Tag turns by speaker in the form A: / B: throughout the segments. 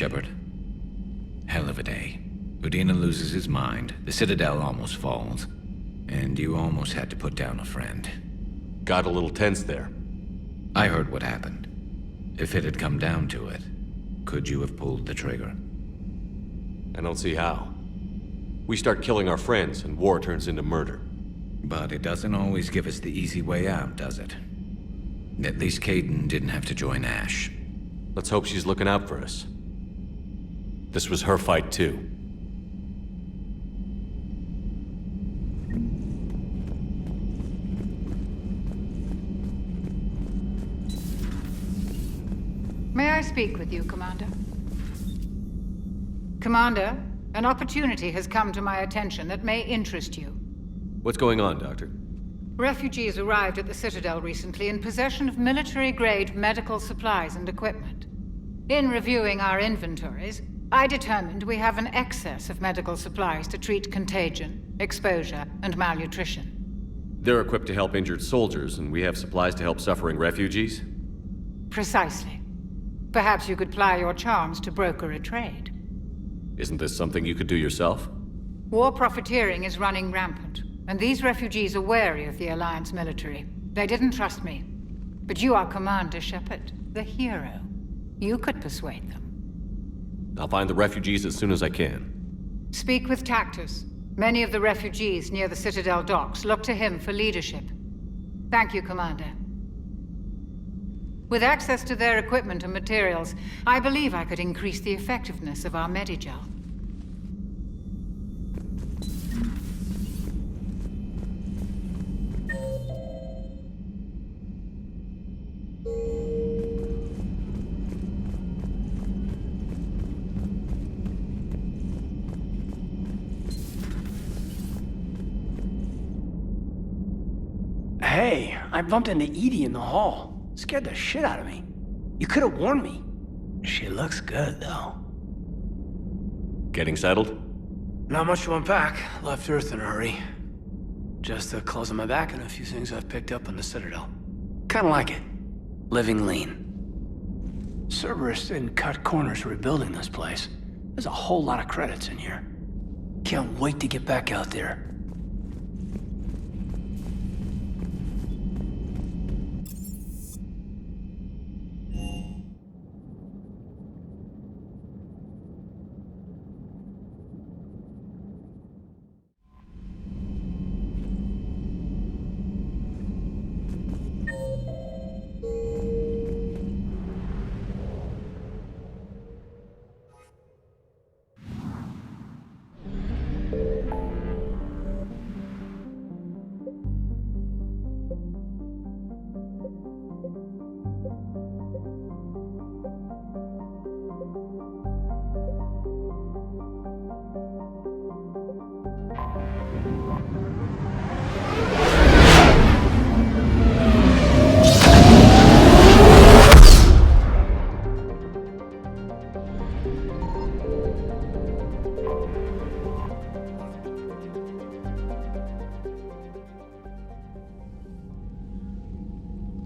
A: Shepard. Hell of a day. Udina loses his mind, the Citadel almost falls, and you almost had to put down a friend.
B: Got a little tense there.
A: I heard what happened. If it had come down to it, could you have pulled the trigger?
B: I don't see how. We start killing our friends, and war turns into murder.
A: But it doesn't always give us the easy way out, does it? At least Kaidan didn't have to join Ash.
B: Let's hope she's looking out for us. This was her fight, too.
C: May I speak with you, Commander? Commander, an opportunity has come to my attention that may interest you.
B: What's going on, Doctor?
C: Refugees arrived at the Citadel recently in possession of military-grade medical supplies and equipment. In reviewing our inventories, I determined we have an excess of medical supplies to treat contagion, exposure, and malnutrition.
B: They're equipped to help injured soldiers, and we have supplies to help suffering refugees?
C: Precisely. Perhaps you could ply your charms to broker a trade.
B: Isn't this something you could do yourself?
C: War profiteering is running rampant, and these refugees are wary of the Alliance military. They didn't trust me. But you are Commander Shepard, the hero. You could persuade them.
B: I'll find the refugees as soon as I can.
C: Speak with Tactus. Many of the refugees near the Citadel docks look to him for leadership. Thank you, Commander. With access to their equipment and materials, I believe I could increase the effectiveness of our Medigel.
D: Hey, I bumped into Edie in the hall. Scared the shit out of me. You could have warned me. She looks good, though.
B: Getting settled?
D: Not much to unpack. Left Earth in a hurry. Just the clothes on my back and a few things I've picked up on the Citadel. Kinda like it. Living lean. Cerberus didn't cut corners rebuilding this place. There's a whole lot of credits in here. Can't wait to get back out there.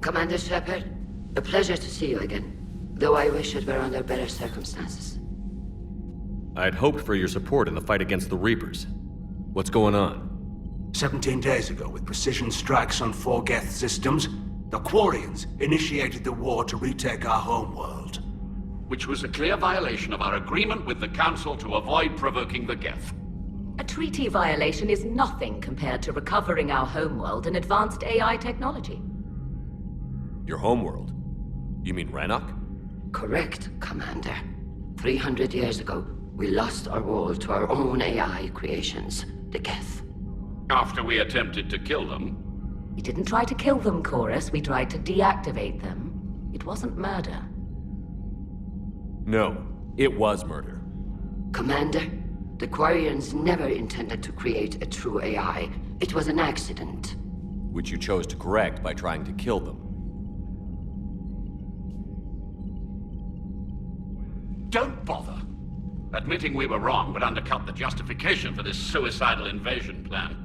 E: Commander Shepard, a pleasure to see you again, though I wish it were under better circumstances.
B: I'd hoped for your support in the fight against the Reapers. What's going on?
F: 17 days ago, with precision strikes on 4 Geth systems, the Quarians initiated the war to retake our homeworld.
G: Which was a clear violation of our agreement with the Council to avoid provoking the Geth.
H: A treaty violation is nothing compared to recovering our homeworld and advanced AI technology.
B: Your homeworld? You mean Rannoch?
E: Correct, Commander. 300 years ago, we lost our world to our own AI creations, the Geth.
G: After we attempted to kill them.
H: We didn't try to kill them, Chorus. We tried to deactivate them. It wasn't murder.
B: No, it was murder.
E: Commander, the Quarians never intended to create a true AI. It was an accident.
B: Which you chose to correct by trying to kill them.
G: Don't bother. Admitting we were wrong would undercut the justification for this suicidal invasion plan.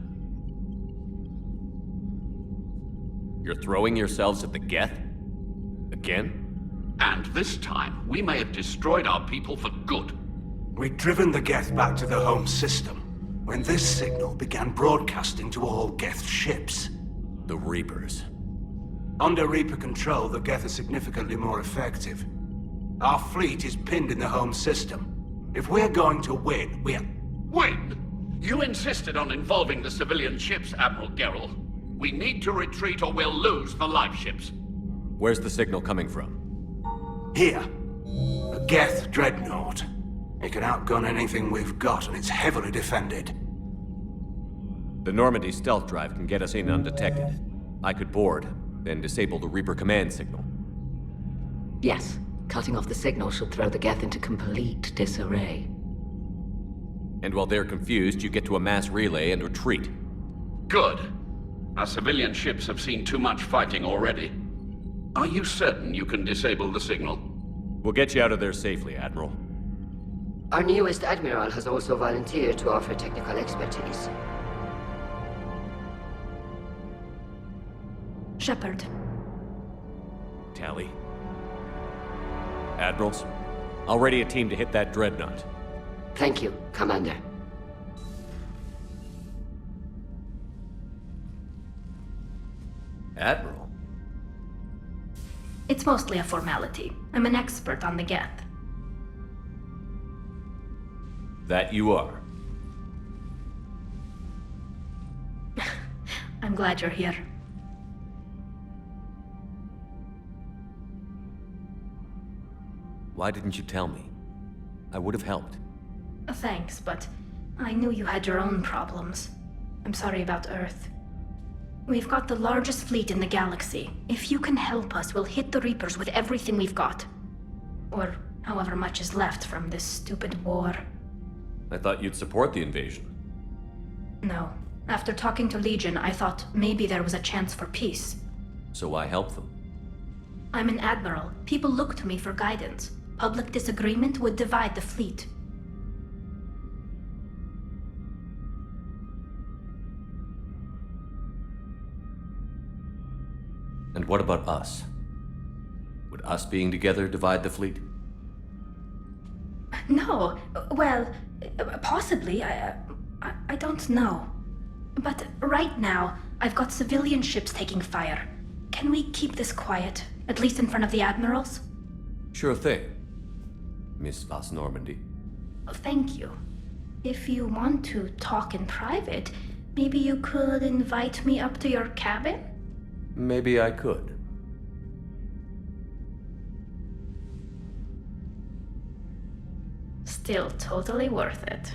B: You're throwing yourselves at the Geth? Again?
G: And this time, we may have destroyed our people for good.
F: We'd driven the Geth back to the home system when this signal began broadcasting to all Geth ships.
B: The Reapers.
F: Under Reaper control, the Geth are significantly more effective. Our fleet is pinned in the home system. If we're going to win,
G: Win? You insisted on involving the civilian ships, Admiral Gerrel. We need to retreat or we'll lose the live ships.
B: Where's the signal coming from?
F: Here. A Geth dreadnought. It can outgun anything we've got, and it's heavily defended.
B: The Normandy stealth drive can get us in undetected. I could board, then disable the Reaper command signal.
H: Yes, cutting off the signal should throw the Geth into complete disarray.
B: And while they're confused, you get to a mass relay and retreat.
G: Good. Our civilian ships have seen too much fighting already. Are you certain you can disable the signal?
B: We'll get you out of there safely, Admiral.
E: Our newest Admiral has also volunteered to offer technical expertise.
I: Shepard.
B: Tally. Admirals, I'll ready a team to hit that dreadnought.
E: Thank you, Commander.
B: Admiral?
I: It's mostly a formality. I'm an expert on the Geth.
B: That you are.
I: I'm glad you're here.
B: Why didn't you tell me? I would have helped.
I: Thanks, but I knew you had your own problems. I'm sorry about Earth. We've got the largest fleet in the galaxy. If you can help us, we'll hit the Reapers with everything we've got. Or however much is left from this stupid war.
B: I thought you'd support the invasion.
I: No. After talking to Legion, I thought maybe there was a chance for peace.
B: So I helped them.
I: I'm an admiral. People look to me for guidance. Public disagreement would divide the fleet.
B: And what about us? Would us being together divide the fleet?
I: No. Well, possibly. I don't know. But right now, I've got civilian ships taking fire. Can we keep this quiet, at least in front of the admirals?
B: Sure thing, Miss Vas Normandy.
I: Thank you. If you want to talk in private, maybe you could invite me up to your cabin?
B: Maybe I could.
I: Still totally worth it.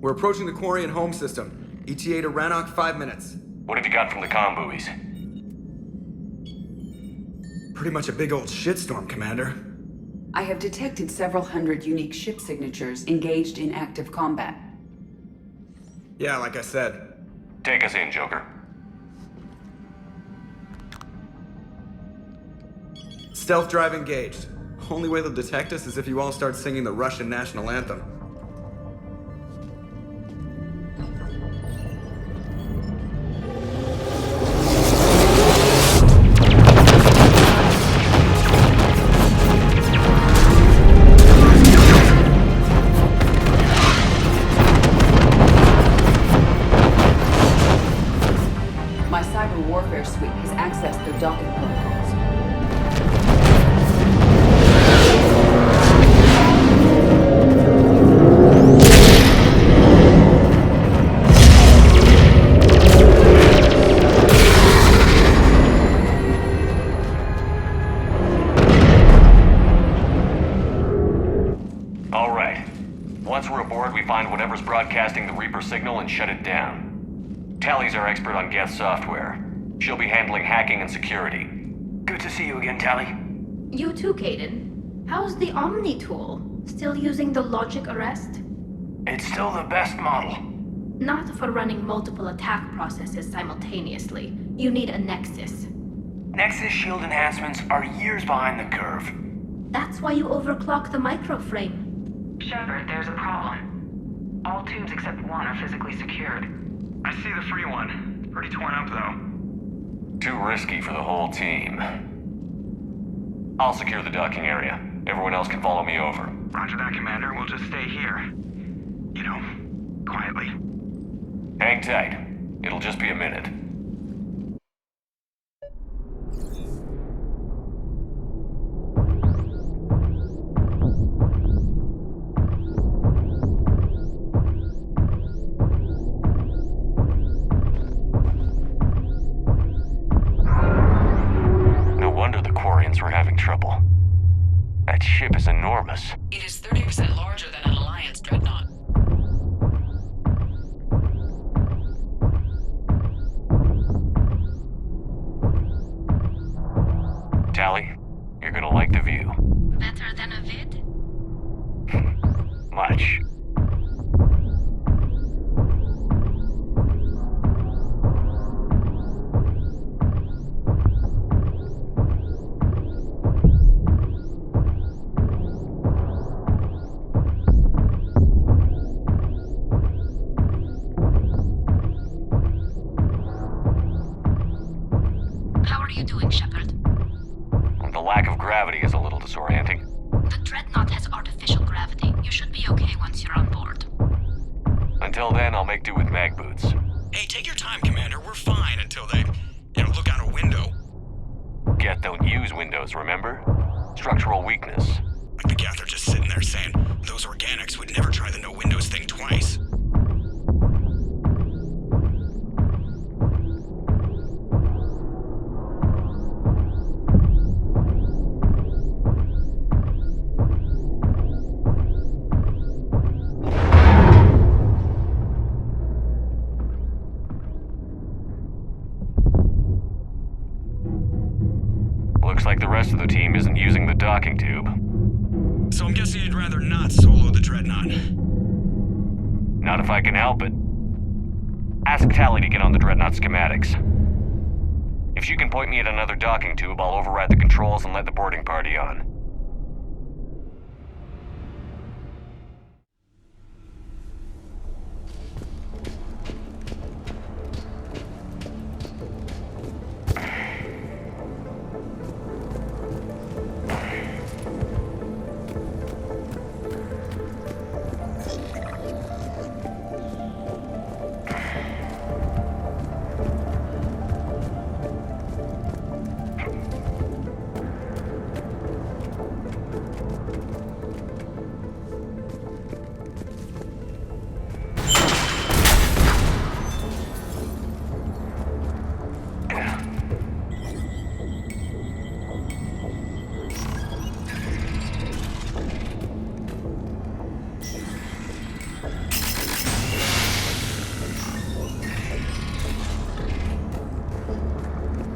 J: We're approaching the Quarian home system. ETA to Rannoch, 5 minutes.
B: What have you got from the comm buoys?
J: Pretty much a big old shitstorm, Commander.
K: I have detected several hundred unique ship signatures engaged in active combat.
J: Yeah, like I said.
B: Take us in, Joker.
J: Stealth drive engaged. Only way they'll detect us is if you all start singing the Russian national anthem.
K: My cyber warfare suite has accessed their docking protocols.
B: All right. Once we're aboard, we find whatever's broadcasting the Reaper signal and shut it down. Tally's our expert on Geth software. She'll be handling hacking and security.
D: Good to see you again, Tally.
I: You too, Caden. How's the Omni tool? Still using the logic arrest?
D: It's still the best model.
I: Not for running multiple attack processes simultaneously. You need a Nexus.
D: Nexus shield enhancements are years behind the curve.
I: That's why you overclock the microframe.
L: Shepard, there's a problem. All tubes except one are physically secured.
M: I see the free one. Pretty torn up, though.
B: Too risky for the whole team. I'll secure the docking area. Everyone else can follow me over.
M: Roger that, Commander. We'll just stay here. You know, quietly.
B: Hang tight. It'll just be a minute. Were having trouble. That ship is enormous.
K: It is 30% larger than an Alliance dreadnought.
B: Tally, you're gonna like the view.
I: Better than a vid?
B: Much. Gravity is a little disorienting.
I: The Dreadnought has artificial gravity. You should be okay once you're on board.
B: Until then, I'll make do with mag boots.
M: Hey, take your time, Commander. We're fine until they, look out a window.
B: Geth don't use windows, remember? Structural weakness.
M: Like the Geth are just sitting there saying, those organics would never try the no windows thing twice.
B: Looks like the rest of the team isn't using the docking tube.
M: So I'm guessing you'd rather not solo the Dreadnought.
B: Not if I can help it. Ask Tally to get on the Dreadnought schematics. If she can point me at another docking tube, I'll override the controls and let the boarding party on.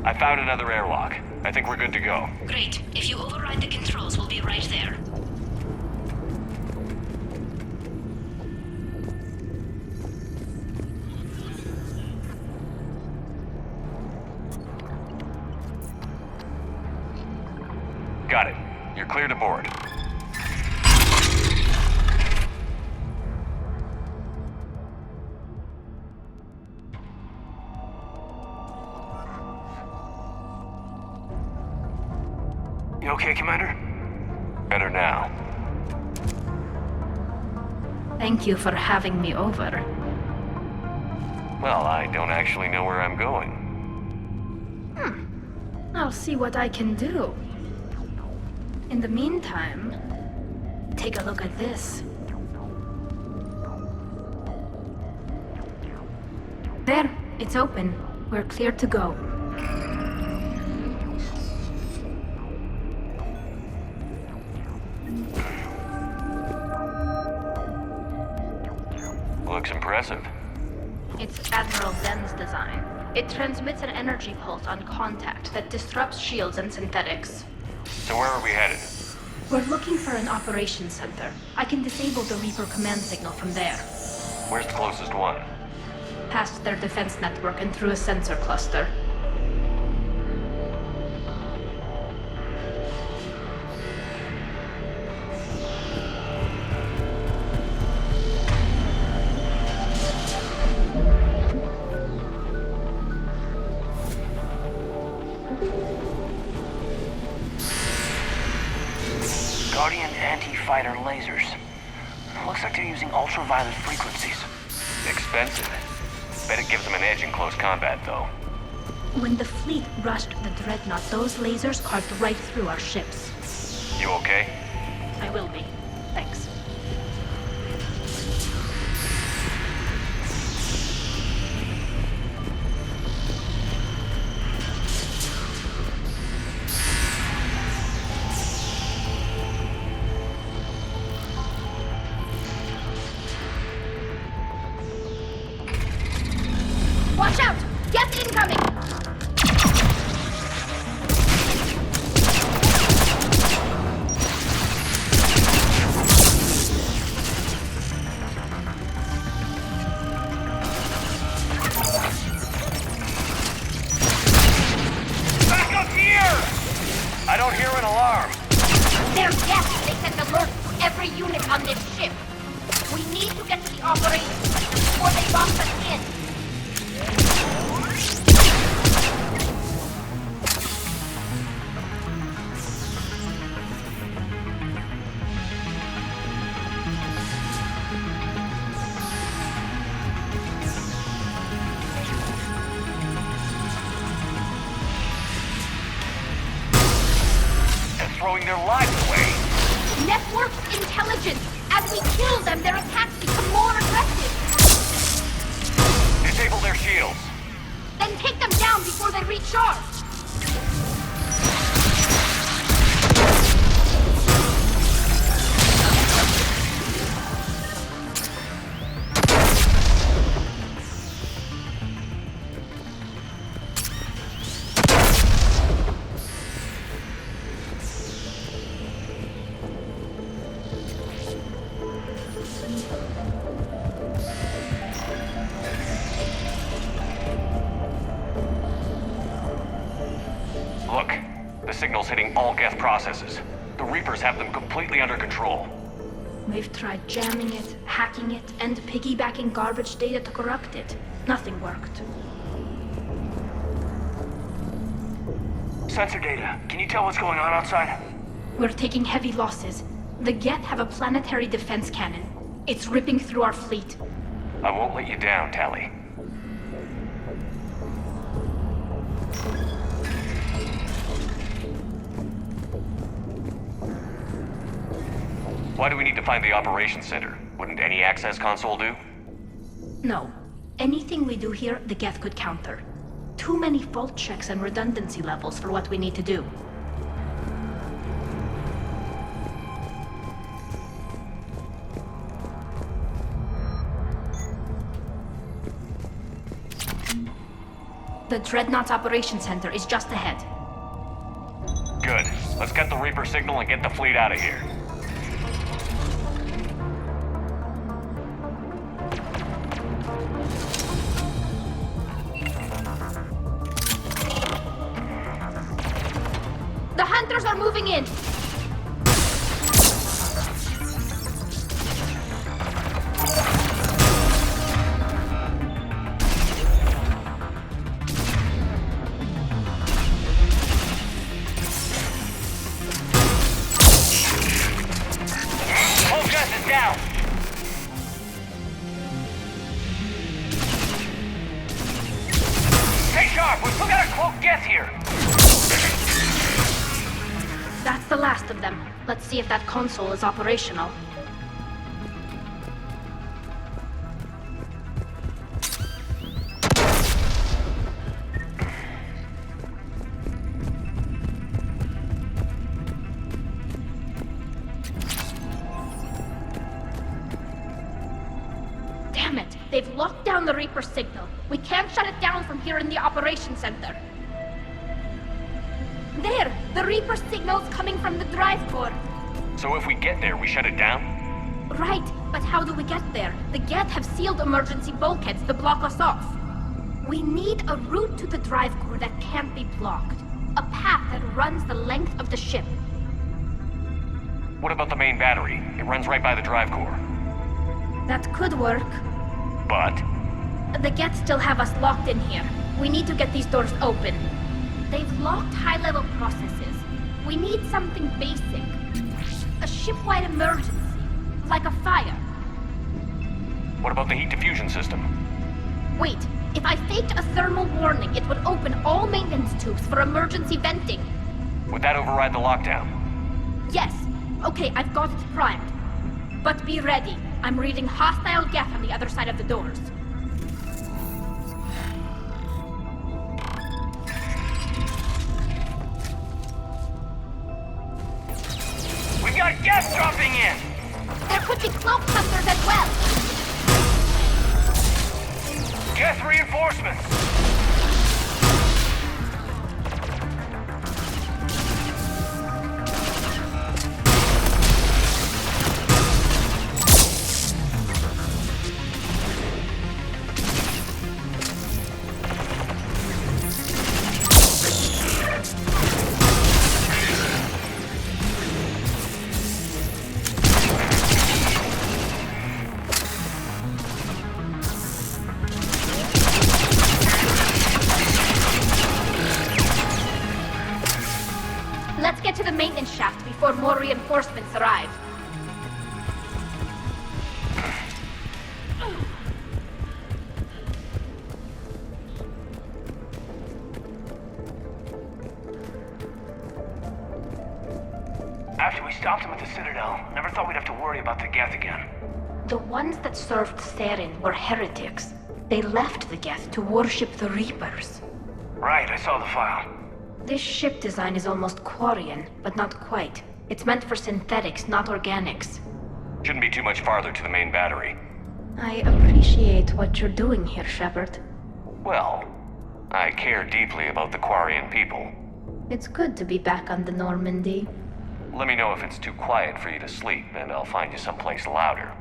B: I found another airlock. I think we're good to go.
I: Great. If you override the controls, we'll be right there.
B: You're clear to board.
D: You okay, Commander?
B: Better now.
I: Thank you for having me over.
B: Well, I don't actually know where I'm going.
I: I'll see what I can do. In the meantime, take a look at this. There, it's open. We're clear to go.
B: Looks impressive.
I: It's Admiral Zen's design. It transmits an energy pulse on contact that disrupts shields and synthetics.
B: So where are we headed?
I: We're looking for an operations center. I can disable the Reaper command signal from there.
B: Where's the closest one?
I: Past their defense network and through a sensor cluster.
D: Guardian anti-fighter lasers. Looks like they're using ultraviolet frequencies.
B: Expensive. Bet it gives them an edge in close combat, though.
I: When the fleet rushed the Dreadnought, those lasers carved right through our ships.
B: You okay?
I: I will be. Thanks.
N: Watch out! Geth incoming!
B: Back up here! I don't hear an alarm.
N: They're Geth! They sent alerts to every unit on this ship! We need to get to the operations center before they box us in!
B: They're throwing their lives away.
N: Network's intelligence! As we kill them, their attacks become more aggressive!
B: Disable their shields.
N: Then take them down before they recharge!
B: Look, the signal's hitting all Geth processes. The Reapers have them completely under control.
I: We've tried jamming it, hacking it, and piggybacking garbage data to corrupt it. Nothing worked.
D: Sensor data. Can you tell what's going on outside?
I: We're taking heavy losses. The Geth have a planetary defense cannon. It's ripping through our fleet.
B: I won't let you down, Tali. Why do we need to find the operations center? Wouldn't any access console do?
I: No. Anything we do here, the Geth could counter. Too many fault checks and redundancy levels for what we need to do. The Dreadnought's Operations Center is just ahead.
B: Good. Let's get the Reaper signal and get the fleet out of here.
N: The hunters are moving in!
B: down! Stay sharp! We've still got a cloaked Geth here!
I: That's the last of them. Let's see if that console is operational. Damn it! They've locked down the Reaper signal. We can't shut it down from here in the operations center. There! The Reaper signal's coming from the drive core.
B: So if we get there, we shut it down?
I: Right, but how do we get there? The Geth have sealed emergency bulkheads to block us off. We need a route to the drive core that can't be blocked. A path that runs the length of the ship.
B: What about the main battery? It runs right by the drive core.
I: That could work.
B: But?
I: The Geth still have us locked in here. We need to get these doors open. They've locked high-level processes. We need something basic. A ship-wide emergency. Like a fire.
B: What about the heat diffusion system?
I: Wait, if I faked a thermal warning, it would open all maintenance tubes for emergency venting.
B: Would that override the lockdown?
I: Yes. Okay, I've got it primed. But be ready. I'm reading hostile Geth on the other side of the doors.
B: We've got Geth dropping in!
N: There could be cloak hunters as well!
B: Geth reinforcements!
I: Let's get to the maintenance shaft before more reinforcements arrive.
D: After we stopped them at the Citadel, never thought we'd have to worry about the Geth again.
I: The ones that served Therin were heretics. They left the Geth to worship the Reapers.
D: Right, I saw the file.
I: This ship design is almost Quarian, but not quite. It's meant for synthetics, not organics.
B: Shouldn't be too much farther to the main battery.
I: I appreciate what you're doing here, Shepard.
B: Well, I care deeply about the Quarian people.
I: It's good to be back on the Normandy.
B: Let me know if it's too quiet for you to sleep, and I'll find you someplace louder.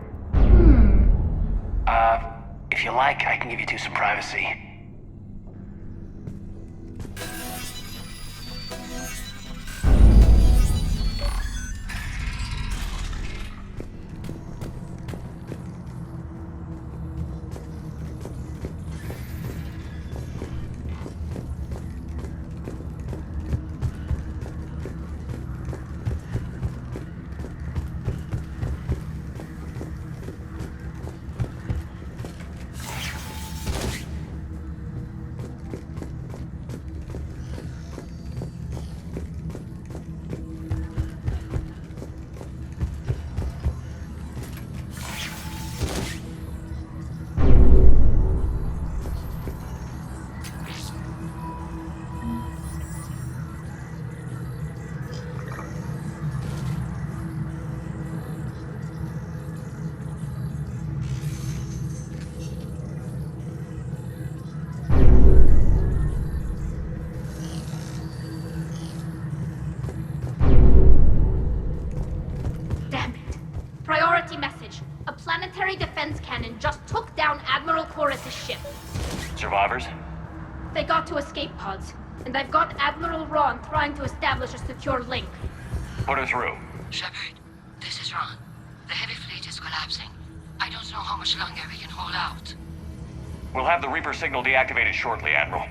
D: If you like, I can give you two some privacy.
I: defense cannon just took down Admiral Chorus' ship.
B: Survivors?
I: They got to escape pods, and I've got Admiral Ron trying to establish a secure link.
B: Put her through.
E: Shepard, this is Ron. The heavy fleet is collapsing. I don't know how much longer we can hold out.
B: We'll have the Reaper signal deactivated shortly, Admiral.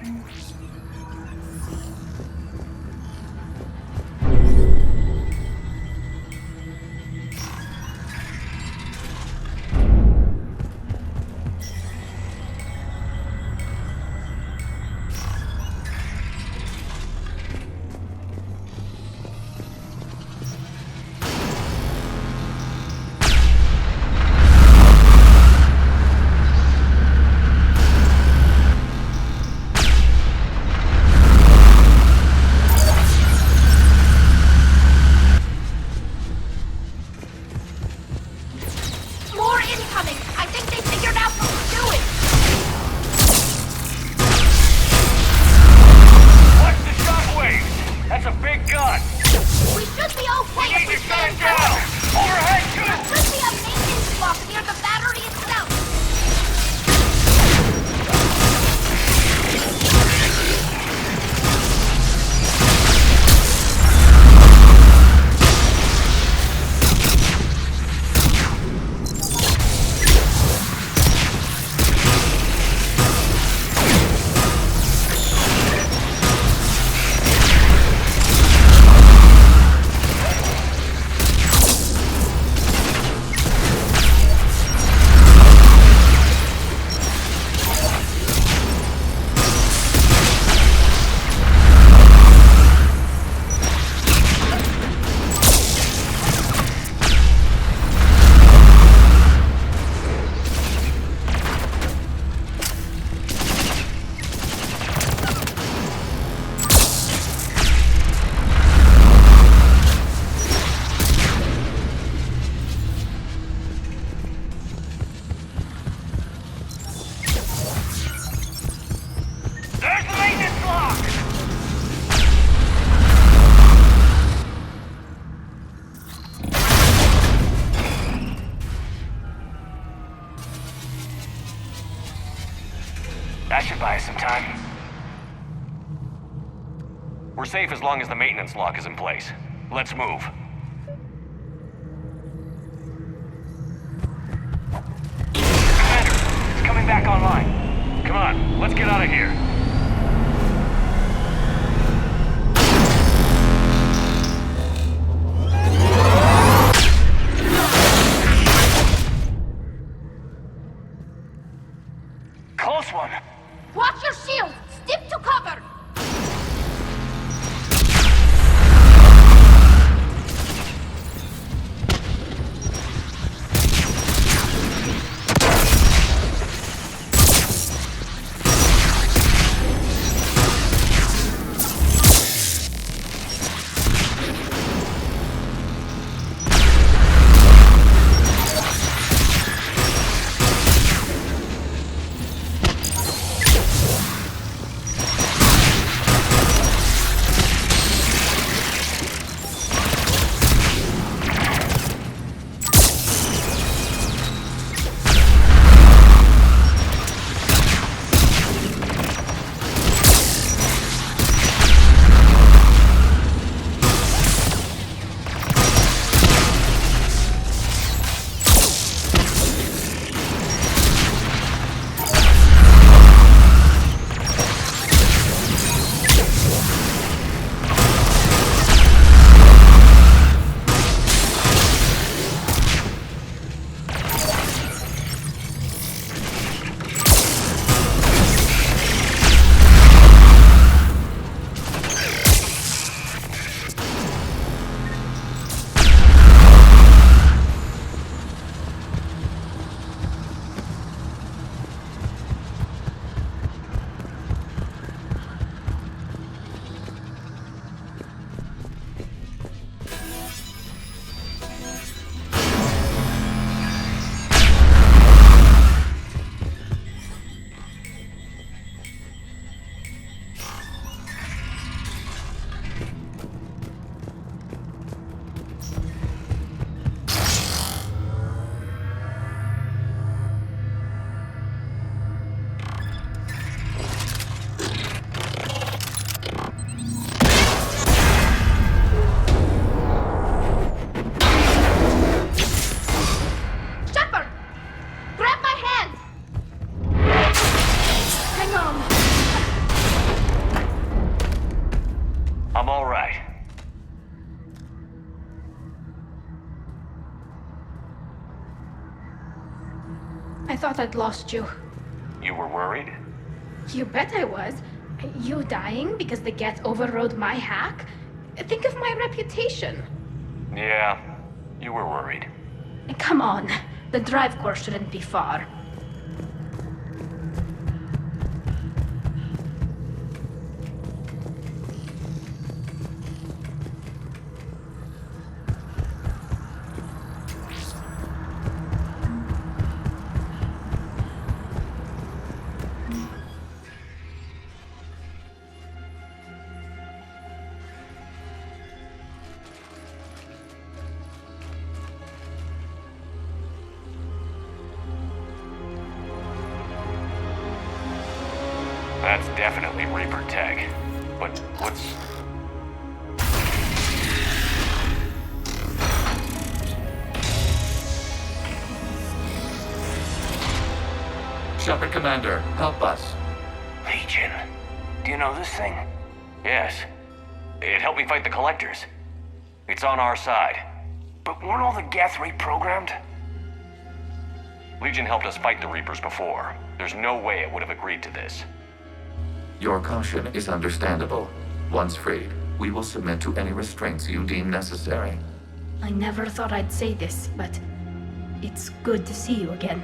B: That should buy us some time. We're safe as long as the maintenance lock is in place. Let's move. Commander, it's coming back online. Come on, let's get out of here. Close one.
N: Watch your shield! Stick to cover!
B: I'm all right.
I: I thought I'd lost you.
B: You were worried?
I: You bet I was. You dying because the Geth overrode my hack? Think of my reputation.
B: Yeah, you were worried.
I: Come on. The drive course shouldn't be far.
B: That's definitely Reaper tech. But what's...
O: Shepard Commander, help us.
B: Legion. Do you know this thing? Yes. It helped me fight the Collectors. It's on our side.
P: But weren't all the Geth reprogrammed?
B: Legion helped us fight the Reapers before. There's no way it would have agreed to this.
O: Your caution is understandable. Once freed, we will submit to any restraints you deem necessary.
I: I never thought I'd say this, but it's good to see you again.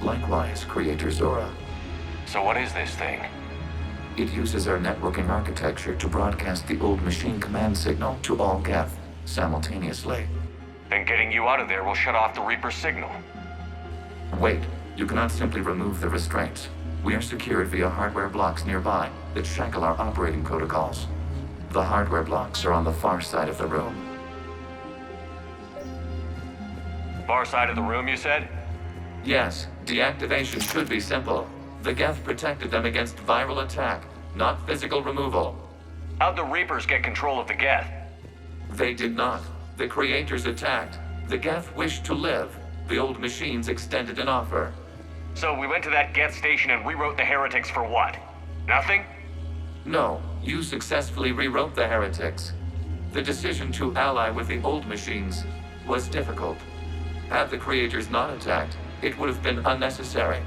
O: Likewise, Creator Zora.
B: So what is this thing?
O: It uses our networking architecture to broadcast the old machine command signal to all Geth simultaneously.
B: Then getting you out of there will shut off the Reaper's signal.
O: Wait, you cannot simply remove the restraints. We are secured via hardware blocks nearby that shackle our operating protocols. The hardware blocks are on the far side of the room.
B: Far side of the room, you said?
O: Yes, deactivation should be simple. The Geth protected them against viral attack, not physical removal.
B: How'd the Reapers get control of the Geth?
O: They did not. The creators attacked. The Geth wished to live. The old machines extended an offer.
B: So we went to that Geth station and rewrote the heretics for what? Nothing?
O: No, you successfully rewrote the heretics. The decision to ally with the old machines was difficult. Had the creators not attacked, it would have been unnecessary.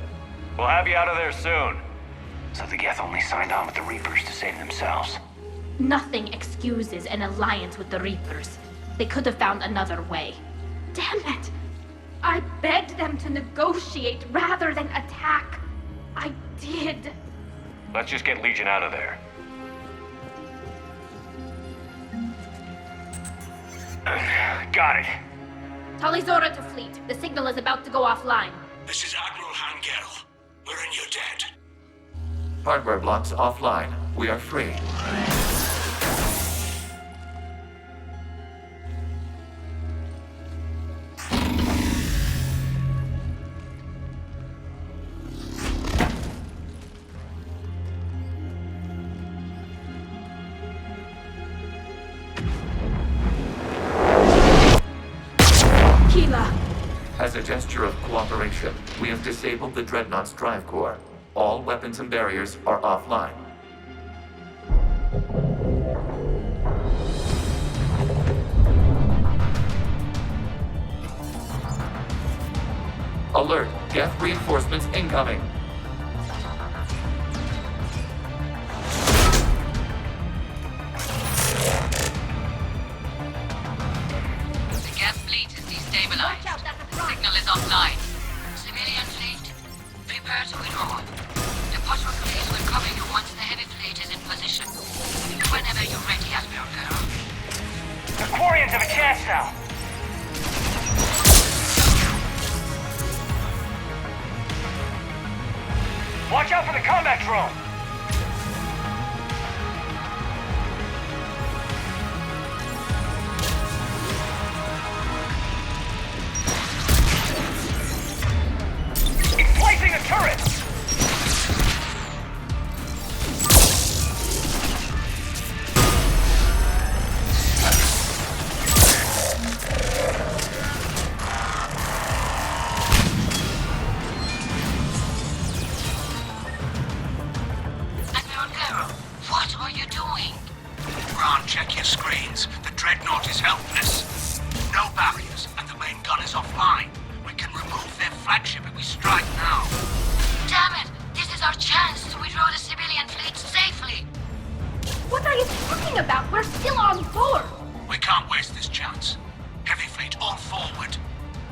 B: We'll have you out of there soon.
P: So the Geth only signed on with the Reapers to save themselves.
I: Nothing excuses an alliance with the Reapers. They could have found another way. Damn it! I begged them to negotiate rather than attack. I did.
B: Let's just get Legion out of there. Got it.
I: Talizora to fleet. The signal is about to go offline.
F: This is Admiral Hangel. We're in your debt.
O: Hardware blocks offline. We are free. As a gesture of cooperation, we have disabled the Dreadnought's drive core. All weapons and barriers are offline. Alert! Geth reinforcements incoming!
Q: The Geth fleet is destabilized. Signal is offline. Civilian fleet, prepare to withdraw. The patrol fleet will cover you once the heavy fleet is in position. Whenever you're ready, Admiral Girl.
P: The Quarians have a chance now. Watch out for the combat drone. Placing a turret!
Q: Admiral Girl, what are you doing?
F: Ron, check your screens. The Dreadnought is helpless. No barriers, and the main gun is offline. We can remove their flagship if we strike now.
Q: Damn it! This is our chance to withdraw the civilian fleet safely!
I: What are you talking about? We're still on board!
F: We can't waste this chance. Heavy fleet on forward.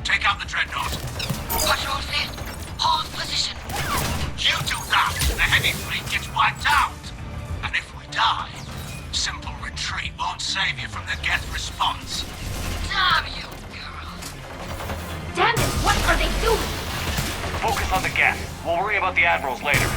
F: Take out the Dreadnought.
Q: Patrol fleet, hold position.
F: You do that, the heavy fleet gets wiped out. And if we die, simple retreat won't save you from the Geth response.
Q: Damn you, girl.
I: Damn it, what are they doing?
B: Focus on the Geth. We'll worry about the Admirals later.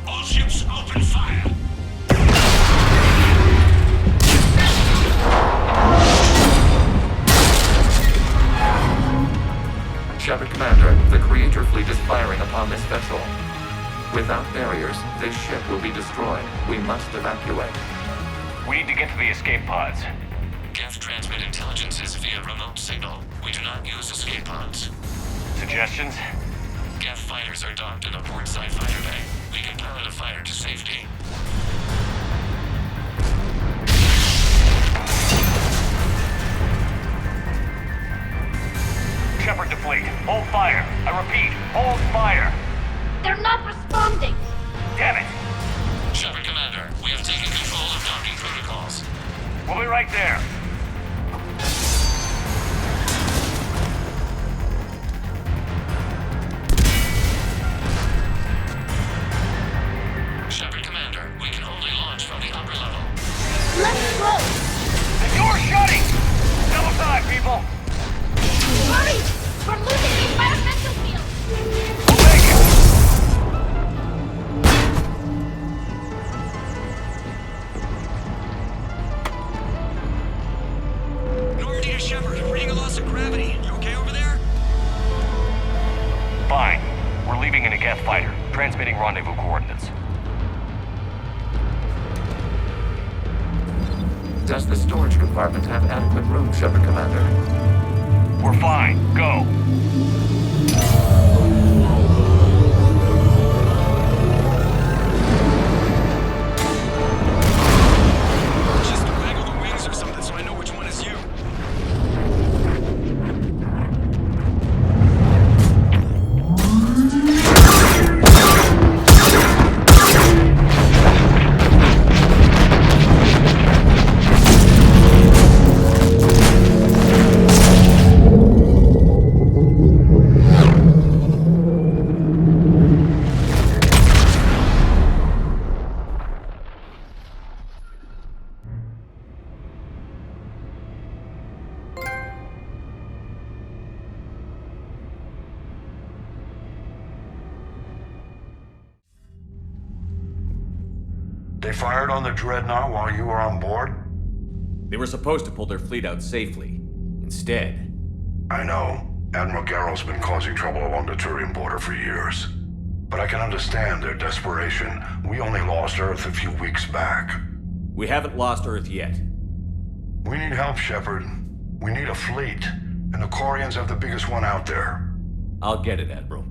F: All ships open fire.
O: Without barriers, this ship will be destroyed. We must evacuate.
B: We need to get to the escape pods.
M: Geth transmit intelligences via remote signal. We do not use escape pods.
B: Suggestions?
M: Geth fighters are docked in a portside fighter bay. We can pilot a fighter to safety.
B: Shepard to fleet. Hold fire. I repeat, hold fire.
N: They're not responding!
B: Damn it!
M: Shepard Commander, we have taken control of docking protocols.
B: We'll be right there.
M: Shepard Commander, we can only launch from the upper level.
N: Let's go!
B: The door's shutting! Double time, people!
N: Hurry! We're losing the environmental field!
B: We'll make it!
M: Normandy to Shepard, reading a loss of gravity. You okay over there?
B: Fine. We're leaving in a Geth fighter. Transmitting rendezvous coordinates.
O: Does the storage compartment have adequate room, Shepard Commander?
B: We're fine. Go.
M: Just waggle the wings or something so I know which one is you.
F: They fired on the Dreadnought while you were on board?
R: They were supposed to pull their fleet out safely. Instead...
F: I know. Admiral Garrow's been causing trouble along the Turian border for years. But I can understand their desperation. We only lost Earth a few weeks back.
R: We haven't lost Earth yet.
F: We need help, Shepard. We need a fleet. And the Corians have the biggest one out there.
R: I'll get it, Admiral.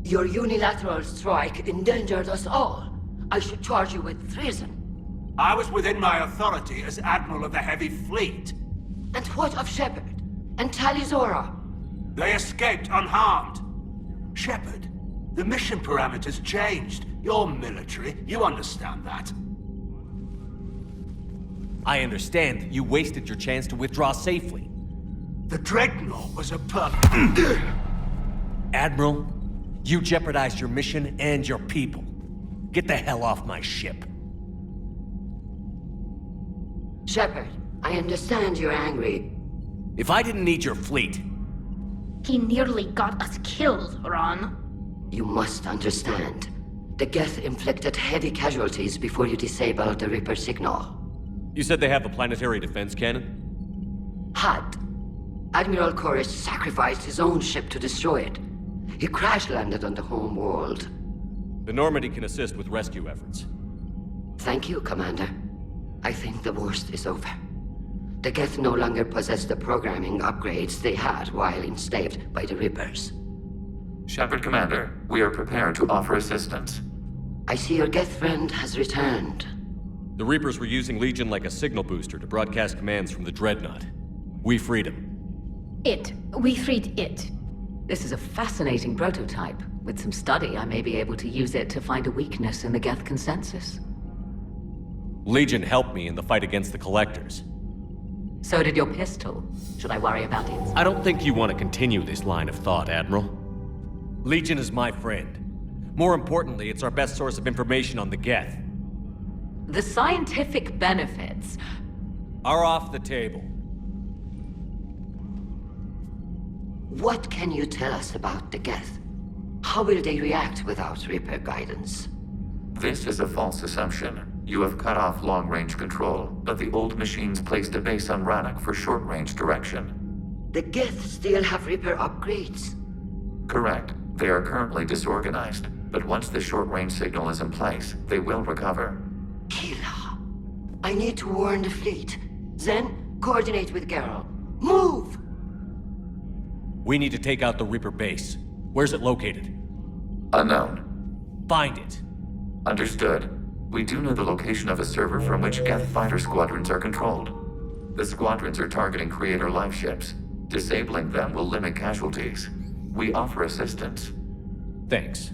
E: Your unilateral strike endangered us all. I should charge you with treason.
F: I was within my authority as Admiral of the Heavy Fleet.
E: And what of Shepard? And Talizora?
F: They escaped unharmed. Shepard, the mission parameters changed. You're military. You understand that.
R: I understand that you wasted your chance to withdraw safely.
F: The Dreadnought was a
R: Admiral, you jeopardized your mission and your people. Get the hell off my ship.
E: Shepard, I understand you're angry.
R: If I didn't need your fleet...
I: He nearly got us killed, Ron.
E: You must understand. The Geth inflicted heavy casualties before you disabled the Reaper signal.
R: You said they have a planetary defense cannon?
E: Had. Admiral Koris sacrificed his own ship to destroy it. He crash-landed on the home world.
R: The Normandy can assist with rescue efforts.
E: Thank you, Commander. I think the worst is over. The Geth no longer possess the programming upgrades they had while enslaved by the Reapers.
O: Shepard Commander, we are prepared to offer assistance.
E: I see your Geth friend has returned.
R: The Reapers were using Legion like a signal booster to broadcast commands from the Dreadnought. We freed him.
I: We freed it.
H: This is a fascinating prototype. With some study, I may be able to use it to find a weakness in the Geth consensus.
R: Legion helped me in the fight against the Collectors.
H: So did your pistol. Should I worry about it?
R: I don't think you want to continue this line of thought, Admiral. Legion is my friend. More importantly, it's our best source of information on the Geth.
H: The scientific benefits
R: are off the table.
E: What can you tell us about the Geth? How will they react without Reaper guidance?
O: This is a false assumption. You have cut off long-range control, but the old machines placed a base on Rannoch for short-range direction.
E: The Geth still have Reaper upgrades.
O: Correct. They are currently disorganized, but once the short-range signal is in place, they will recover.
E: Kila, I need to warn the fleet. Then, coordinate with Geralt. Move!
R: We need to take out the Reaper base. Where's it located?
O: Unknown.
R: Find it.
O: Understood. We do know the location of a server from which Geth fighter squadrons are controlled. The squadrons are targeting Creator life ships. Disabling them will limit casualties. We offer assistance.
R: Thanks.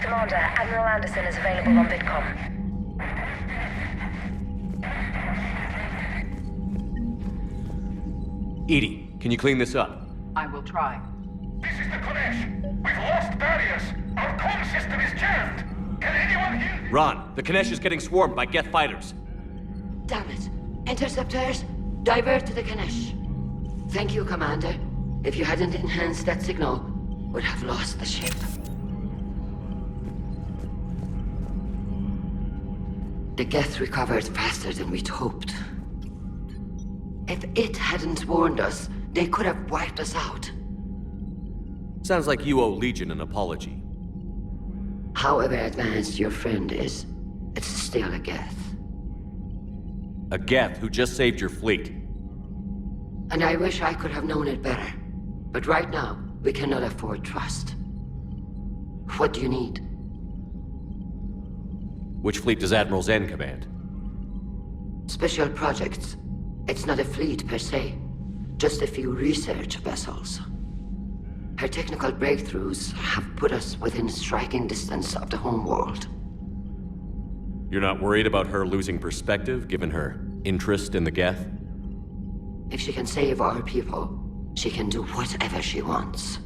L: Commander, Admiral Anderson is available on VidCom.
R: Edie, can you clean this up?
K: I will try.
F: This is the Kodesh. We've lost barriers. Our comm system is jammed. Can anyone hear?
R: Ron, the Kanesh is getting swarmed by Geth fighters.
E: Damn it. Interceptors, divert to the Kanesh. Thank you, Commander. If you hadn't enhanced that signal, we'd have lost the ship. The Geth recovered faster than we'd hoped. If it hadn't warned us, they could have wiped us out.
R: Sounds like you owe Legion an apology.
E: However advanced your friend is, it's still a Geth.
R: A Geth who just saved your fleet.
E: And I wish I could have known it better. But right now, we cannot afford trust. What do you need?
R: Which fleet does Admiral Zen command?
E: Special projects. It's not a fleet per se, just a few research vessels. Her technical breakthroughs have put us within striking distance of the homeworld.
R: You're not worried about her losing perspective, given her interest in the Geth?
E: If she can save our people, she can do whatever she wants.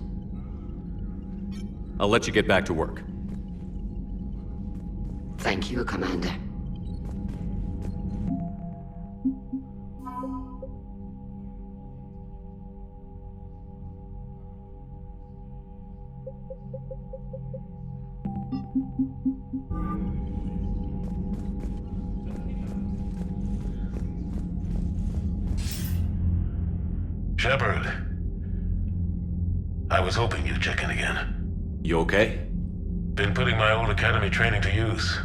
R: I'll let you get back to work.
E: Thank you, Commander.
F: Shepard. I was hoping you'd check in again.
R: You okay?
F: Been putting my old academy training to use.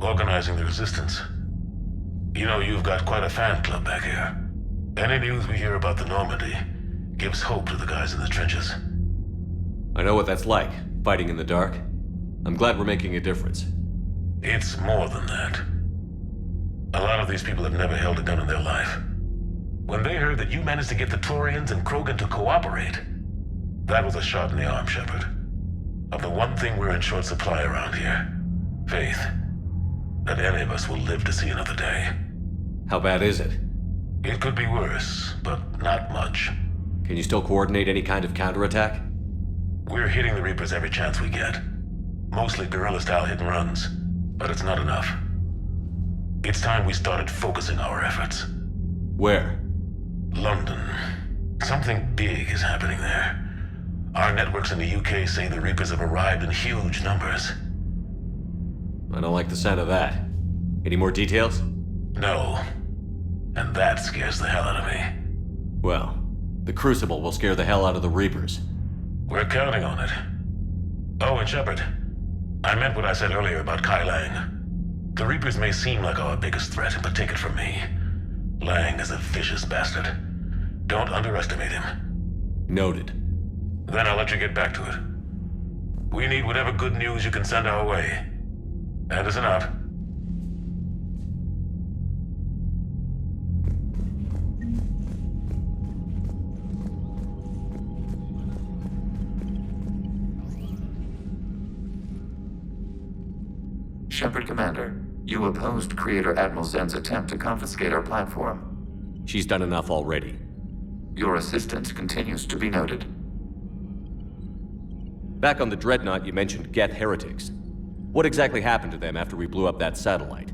F: Organizing the resistance. You know, you've got quite a fan club back here. Any news we hear about the Normandy gives hope to the guys in the trenches.
R: I know what that's like, fighting in the dark. I'm glad we're making a difference.
F: It's more than that. A lot of these people have never held a gun in their life. When they heard that you managed to get the Turians and Krogan to cooperate, that was a shot in the arm, Shepard. Of the one thing we're in short supply around here, faith. That any of us will live to see another day.
R: How bad is it?
F: It could be worse, but not much.
R: Can you still coordinate any kind of counterattack?
F: We're hitting the Reapers every chance we get. Mostly guerrilla-style hit and runs, but it's not enough. It's time we started focusing our efforts.
R: Where?
F: London. Something big is happening there. Our networks in the UK say the Reapers have arrived in huge numbers.
R: I don't like the sound of that. Any more details?
F: No. And that scares the hell out of me.
R: Well, the Crucible will scare the hell out of the Reapers.
F: We're counting on it. Oh, and Shepard, I meant what I said earlier about Kai Lang. The Reapers may seem like our biggest threat, but take it from me. Lang is a vicious bastard. Don't underestimate him.
R: Noted.
F: Then I'll let you get back to it. We need whatever good news you can send our way. Anderson out.
O: Shepard, Commander, you opposed Creator Admiral Zen's attempt to confiscate our platform.
R: She's done enough already.
O: Your assistance continues to be noted.
R: Back on the Dreadnought, you mentioned Geth heretics. What exactly happened to them after we blew up that satellite?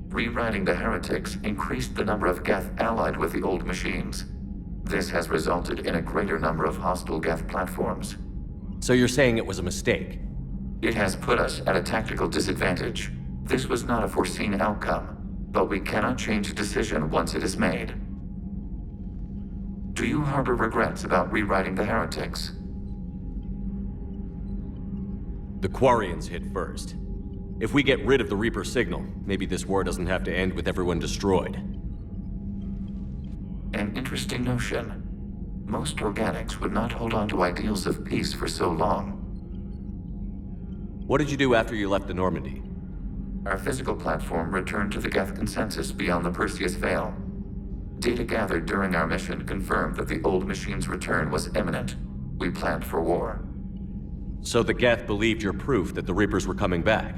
O: Rewriting the heretics increased the number of Geth allied with the old machines. This has resulted in a greater number of hostile Geth platforms.
R: So you're saying it was a mistake?
O: It has put us at a tactical disadvantage. This was not a foreseen outcome, but we cannot change a decision once it is made. Do you harbor regrets about rewriting the heretics?
R: The Quarians hit first. If we get rid of the Reaper signal, maybe this war doesn't have to end with everyone destroyed.
O: An interesting notion. Most organics would not hold on to ideals of peace for so long.
R: What did you do after you left the Normandy?
O: Our physical platform returned to the Geth consensus beyond the Perseus Veil. Data gathered during our mission confirmed that the old machine's return was imminent. We planned for war.
R: So the Geth believed your proof that the Reapers were coming back?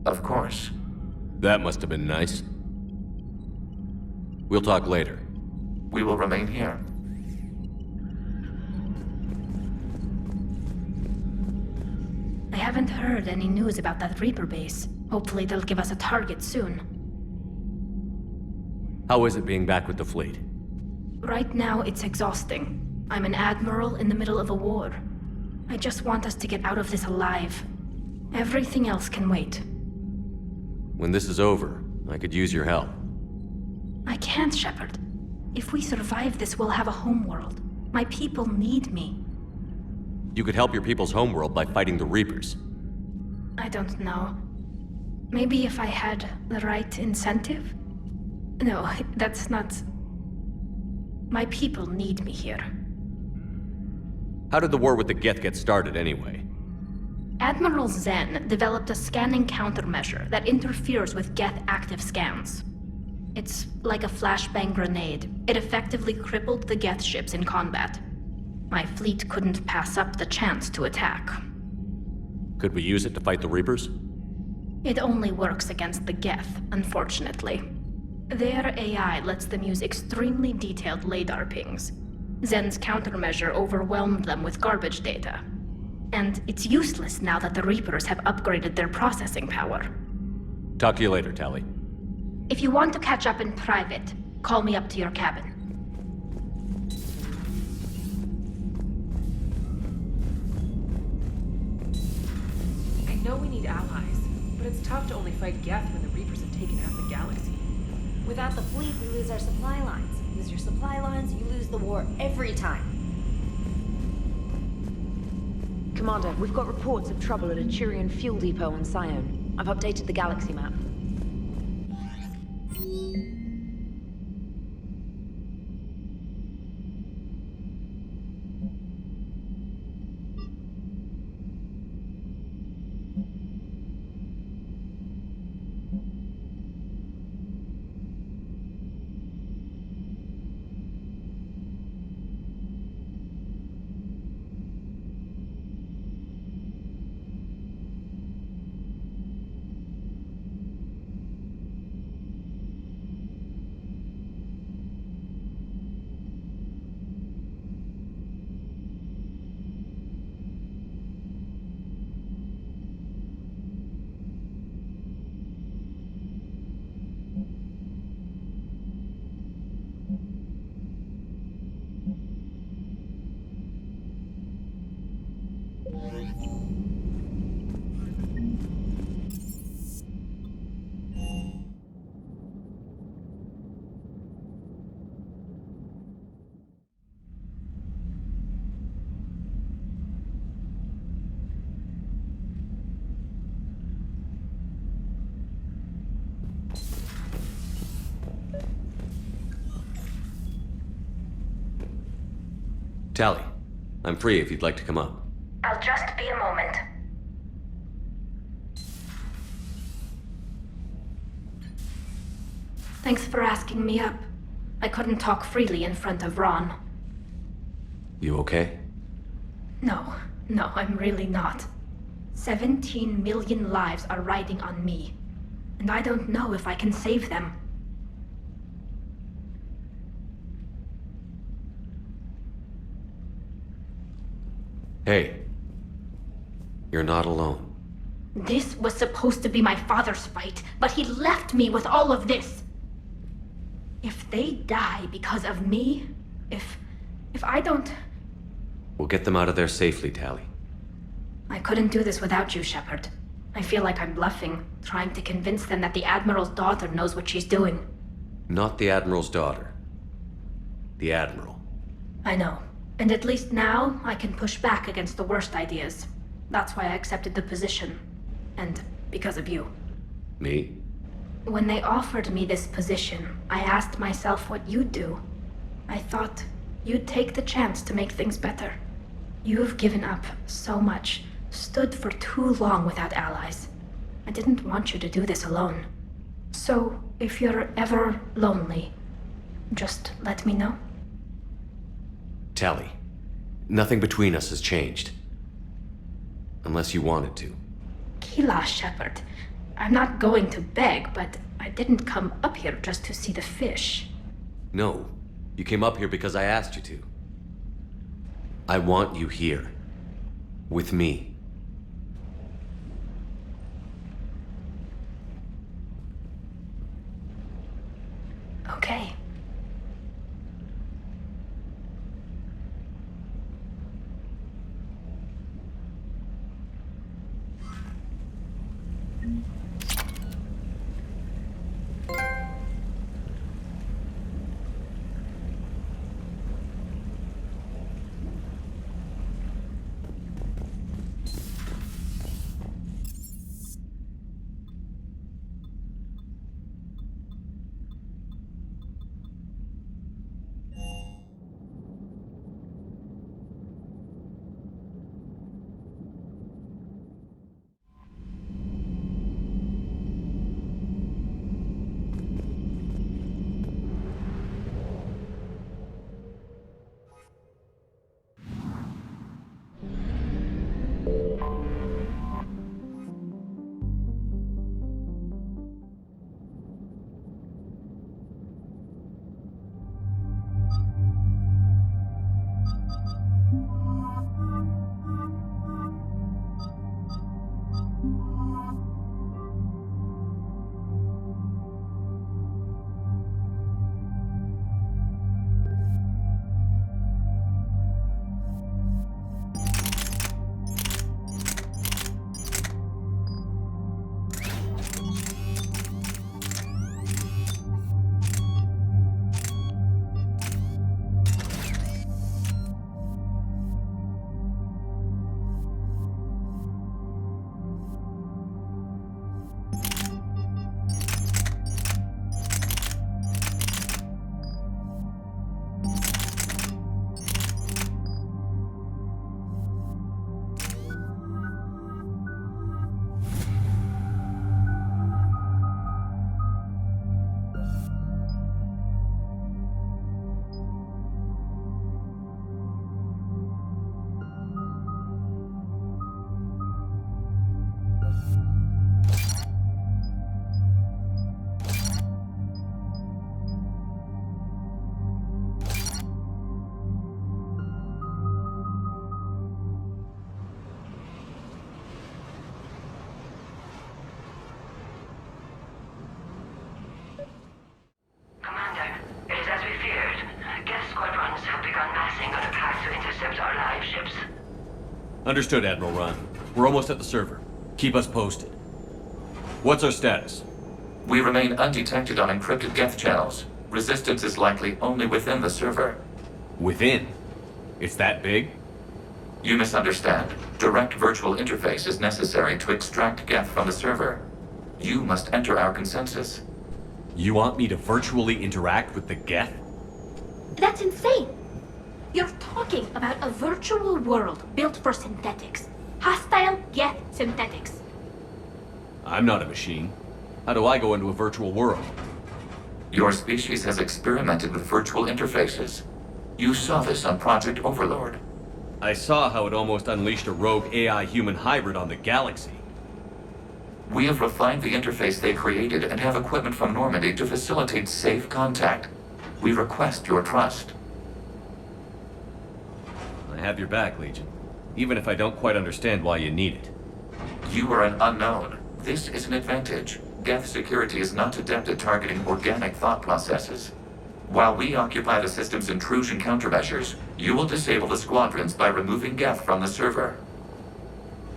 O: Of course.
R: That must have been nice. We'll talk later.
O: We will remain here.
I: I haven't heard any news about that Reaper base. Hopefully they'll give us a target soon.
R: How is it being back with the fleet?
I: Right now, it's exhausting. I'm an admiral in the middle of a war. I just want us to get out of this alive. Everything else can wait.
R: When this is over, I could use your help.
I: I can't, Shepard. If we survive this, we'll have a homeworld. My people need me.
R: You could help your people's homeworld by fighting the Reapers.
I: I don't know. Maybe if I had the right incentive? No, that's not... My people need me here.
R: How did the war with the Geth get started anyway?
I: Admiral Zen developed a scanning countermeasure that interferes with Geth active scans. It's like a flashbang grenade. It effectively crippled the Geth ships in combat. My fleet couldn't pass up the chance to attack.
R: Could we use it to fight the Reapers?
I: It only works against the Geth, unfortunately. Their AI lets them use extremely detailed LADAR pings. Zen's countermeasure overwhelmed them with garbage data. And it's useless now that the Reapers have upgraded their processing power.
R: Talk to you later, Tali.
I: If you want to catch up in private, call me up to your cabin.
S: I know we need allies, but it's tough to only fight Geth when the Reapers have taken out the galaxy.
T: Without the fleet, we lose our supply lines. Lose your supply lines, you lose the war every time. Commander, we've got reports of trouble at a Turian fuel depot on Sione. I've updated the galaxy map.
R: Tali, I'm free if you'd like to come up.
I: I'll just be a moment. Thanks for asking me up. I couldn't talk freely in front of Ron.
R: You okay?
I: No, I'm really not. 17 million lives are riding on me, and I don't know if I can save them.
R: Hey, you're not alone.
I: This was supposed to be my father's fight, but he left me with all of this. If they die because of me, if I don't...
R: We'll get them out of there safely, Tali.
I: I couldn't do this without you, Shepard. I feel like I'm bluffing, trying to convince them that the Admiral's daughter knows what she's doing.
R: Not the Admiral's daughter. The Admiral.
I: I know. And at least now, I can push back against the worst ideas. That's why I accepted the position. And because of you.
R: Me?
I: When they offered me this position, I asked myself what you'd do. I thought you'd take the chance to make things better. You've given up so much, stood for too long without allies. I didn't want you to do this alone. So, if you're ever lonely, just let me know.
R: Tally, nothing between us has changed. Unless you wanted to.
I: Kila, Shepard. I'm not going to beg, but I didn't come up here just to see the fish.
R: No, you came up here because I asked you to. I want you here. With me.
I: Okay.
R: Understood, Admiral Ron. We're almost at the server. Keep us posted. What's our status?
O: We remain undetected on encrypted Geth channels. Resistance is likely only within the server.
R: Within? It's that big?
O: You misunderstand. Direct virtual interface is necessary to extract Geth from the server. You must enter our consensus.
R: You want me to virtually interact with the Geth?
I: That's insane! You're talking about a virtual world built for synthetics. Hostile Geth synthetics.
R: I'm not a machine. How do I go into a virtual world?
O: Your species has experimented with virtual interfaces. You saw this on Project Overlord.
R: I saw how it almost unleashed a rogue AI-human hybrid on the galaxy.
O: We have refined the interface they created and have equipment from Normandy to facilitate safe contact. We request your trust.
R: I have your back, Legion. Even if I don't quite understand why you need it.
O: You are an unknown. This is an advantage. Geth security is not adept at targeting organic thought processes. While we occupy the system's intrusion countermeasures, you will disable the squadrons by removing Geth from the server.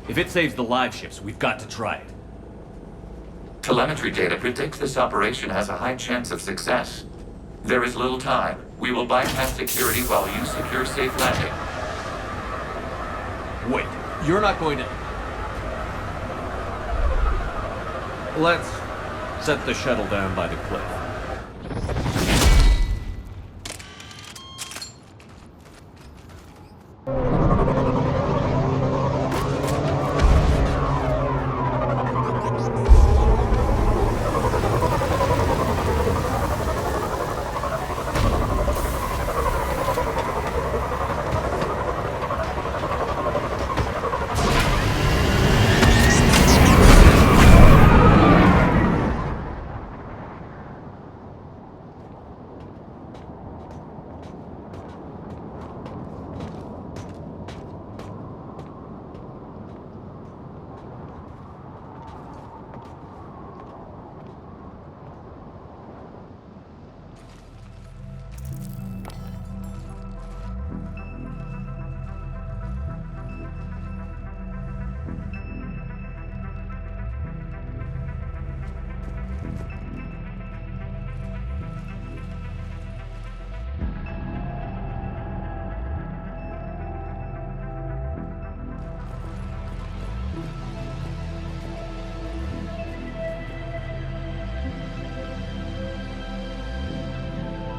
R: If it saves the live ships, we've got to try it.
O: Telemetry data predicts this operation has a high chance of success. There is little time. We will bypass security while you secure safe landing.
R: Wait, you're not going to... Let's set the shuttle down by the cliff.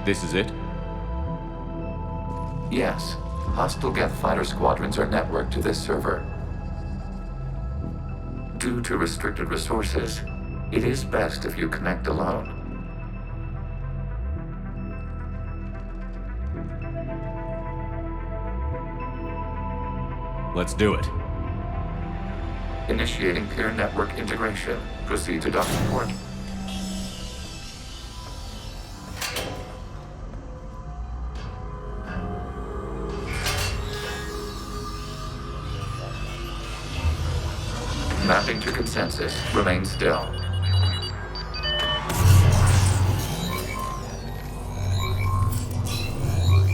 R: This is it?
O: Yes. Hostile Geth fighter squadrons are networked to this server. Due to restricted resources, it is best if you connect alone.
R: Let's do it.
O: Initiating peer network integration. Proceed to docking port. Mapping to consensus. Remain still.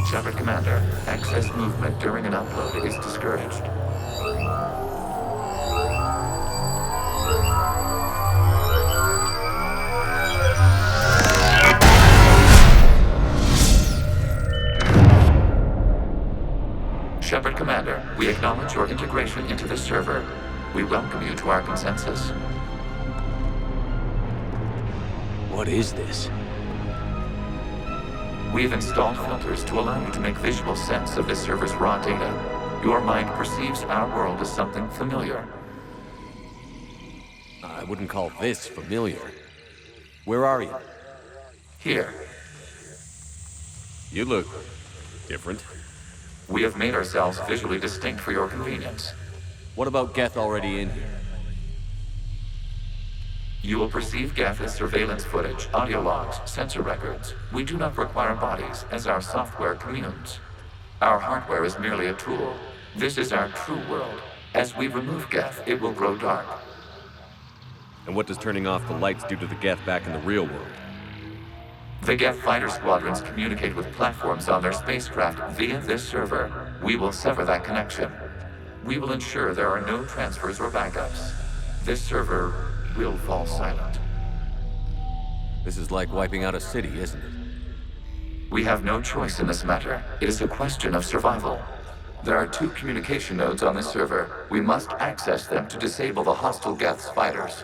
O: Shepard Commander, excess movement during an upload is discouraged. Shepard Commander, we acknowledge your integration into the server. We welcome you to our consensus.
R: What is this?
O: We've installed filters to allow you to make visual sense of this server's raw data. Your mind perceives our world as something familiar.
R: I wouldn't call this familiar. Where are you?
O: Here.
R: You look different.
O: We have made ourselves visually distinct for your convenience.
R: What about Geth already in here?
O: You will perceive Geth as surveillance footage, audio logs, sensor records. We do not require bodies, as our software communes. Our hardware is merely a tool. This is our true world. As we remove Geth, it will grow dark.
R: And what does turning off the lights do to the Geth back in the real world?
O: The Geth fighter squadrons communicate with platforms on their spacecraft via this server. We will sever that connection. We will ensure there are no transfers or backups. This server will fall silent.
R: This is like wiping out a city, isn't it?
O: We have no choice in this matter. It is a question of survival. There are 2 communication nodes on this server. We must access them to disable the hostile Geth's fighters.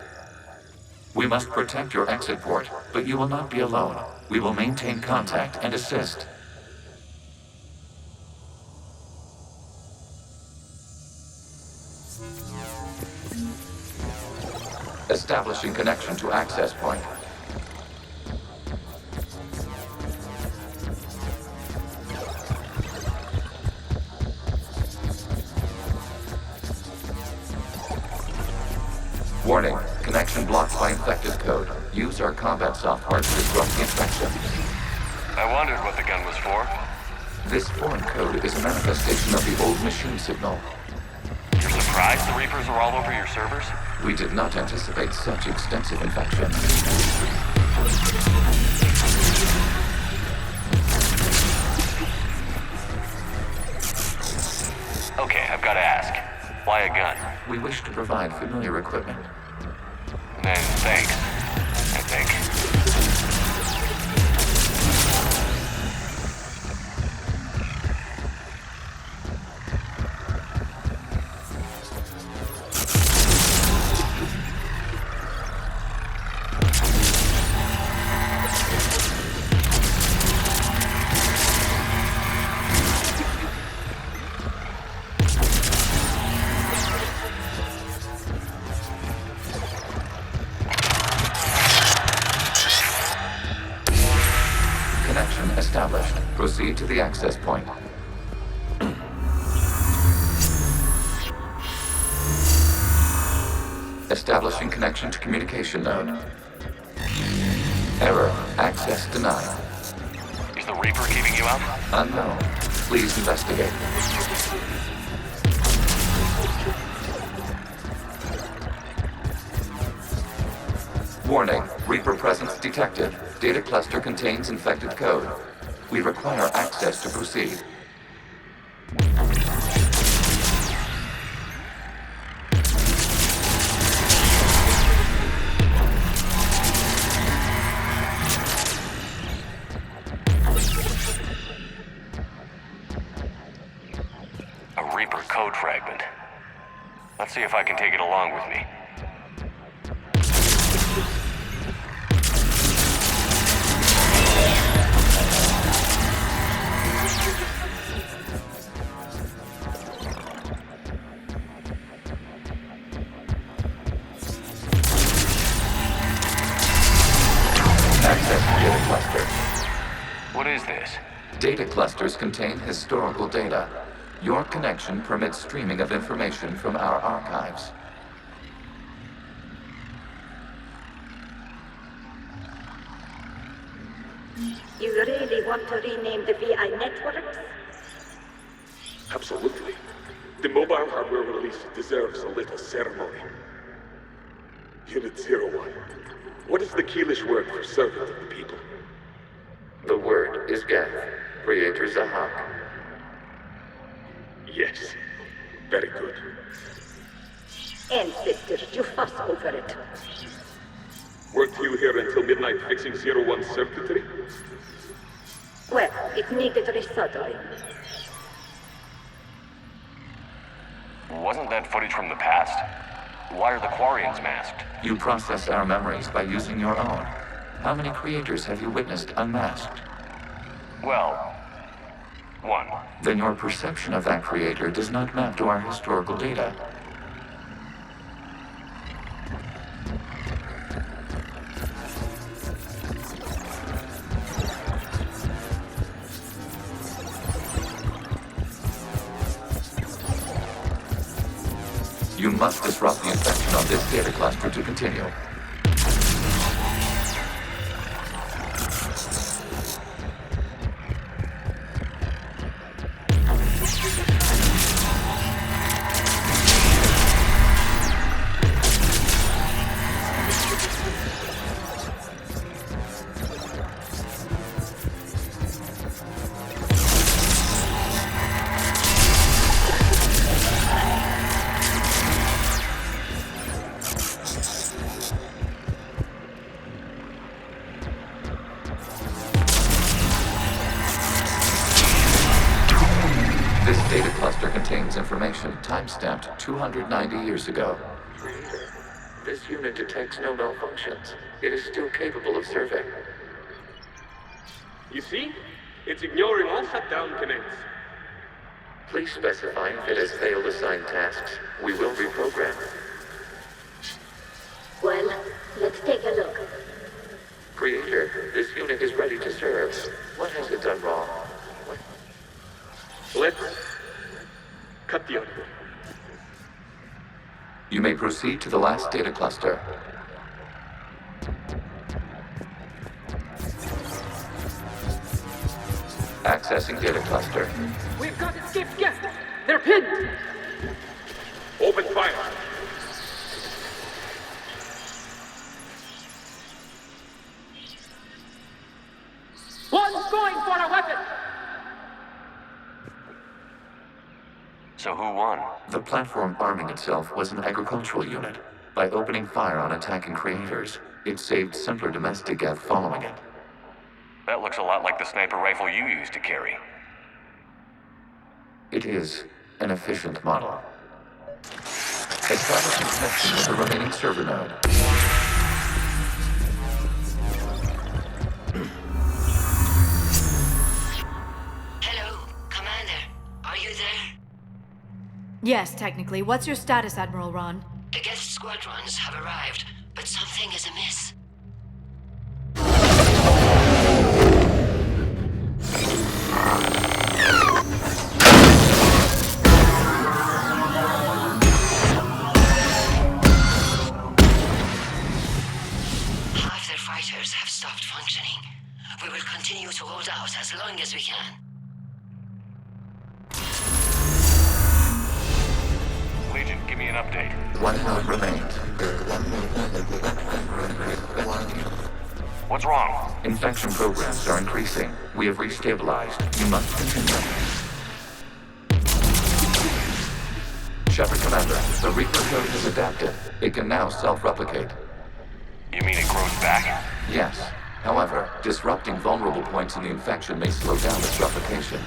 O: We must protect your exit port, but you will not be alone. We will maintain contact and assist. Establishing connection to access point. Warning, connection blocked by infected code. Use our combat software to disrupt the infection.
B: I wondered what the gun was for.
O: This foreign code is a manifestation of the old machine signal.
B: You're surprised the Reapers are all over your servers?
O: We did not anticipate such extensive infection.
B: Okay, I've got to ask. Why a gun?
O: We wish to provide familiar equipment.
B: Then thanks, I think.
O: Proceed to the access point. Establishing connection to communication node. Error. Access denied.
B: Is the Reaper keeping you out?
O: Unknown. Please investigate. Warning. Reaper presence detected. Data cluster contains infected code. We require access to proceed.
B: A Reaper code fragment. Let's see if I can take it along with me. What is this?
O: Data clusters contain historical data. Your connection permits streaming of information from our archives.
U: You really want to rename the VI networks?
V: Absolutely. The mobile hardware release deserves a little ceremony. Unit 01. What is the Keelish word for servant of the people?
O: The word is Geth, Creator Zahak.
V: Yes. Very good.
U: Ancestors, you fuss over it.
V: Weren't you here until midnight fixing 01's circuitry?
U: Well, it needed resoldering.
B: Wasn't that footage from the past? Why are the Quarians masked?
O: You process our memories by using your own. How many creators have you witnessed unmasked?
B: Well, one.
O: Then your perception of that creator does not map to our historical data. You must disrupt the infection on this data cluster to continue. Information time-stamped 290 years ago. This unit detects no malfunctions. It is still capable of serving.
V: You see? It's ignoring all shutdown commands.
O: Please specify if it has failed assigned tasks. We will reprogram.
U: Well, let's take a look.
O: Creator, this unit is ready to serve. What has it done wrong?
V: Let's cut the audio.
O: You may proceed to the last data cluster. Accessing data cluster.
U: We've got escaped guests! They're pinned!
V: Open fire!
U: One's going for a weapon!
B: So who won?
O: The platform arming itself was an agricultural unit. By opening fire on attacking creators, it saved simpler domestic Geth following it.
B: That looks a lot like the sniper rifle you used to carry.
O: It is an efficient model. Establishing connection with the remaining server node.
E: Hello, Commander. Are you there?
W: Yes, technically. What's your status, Admiral Ron?
E: The Geth squadrons have arrived, but something is amiss.
O: remains.
B: What's wrong?
O: Infection programs are increasing. We have restabilized. You must continue. Shepard Commander, the Reaper code has adapted. It can now self-replicate.
B: You mean it grows back?
O: Yes. However, disrupting vulnerable points in the infection may slow down its replication.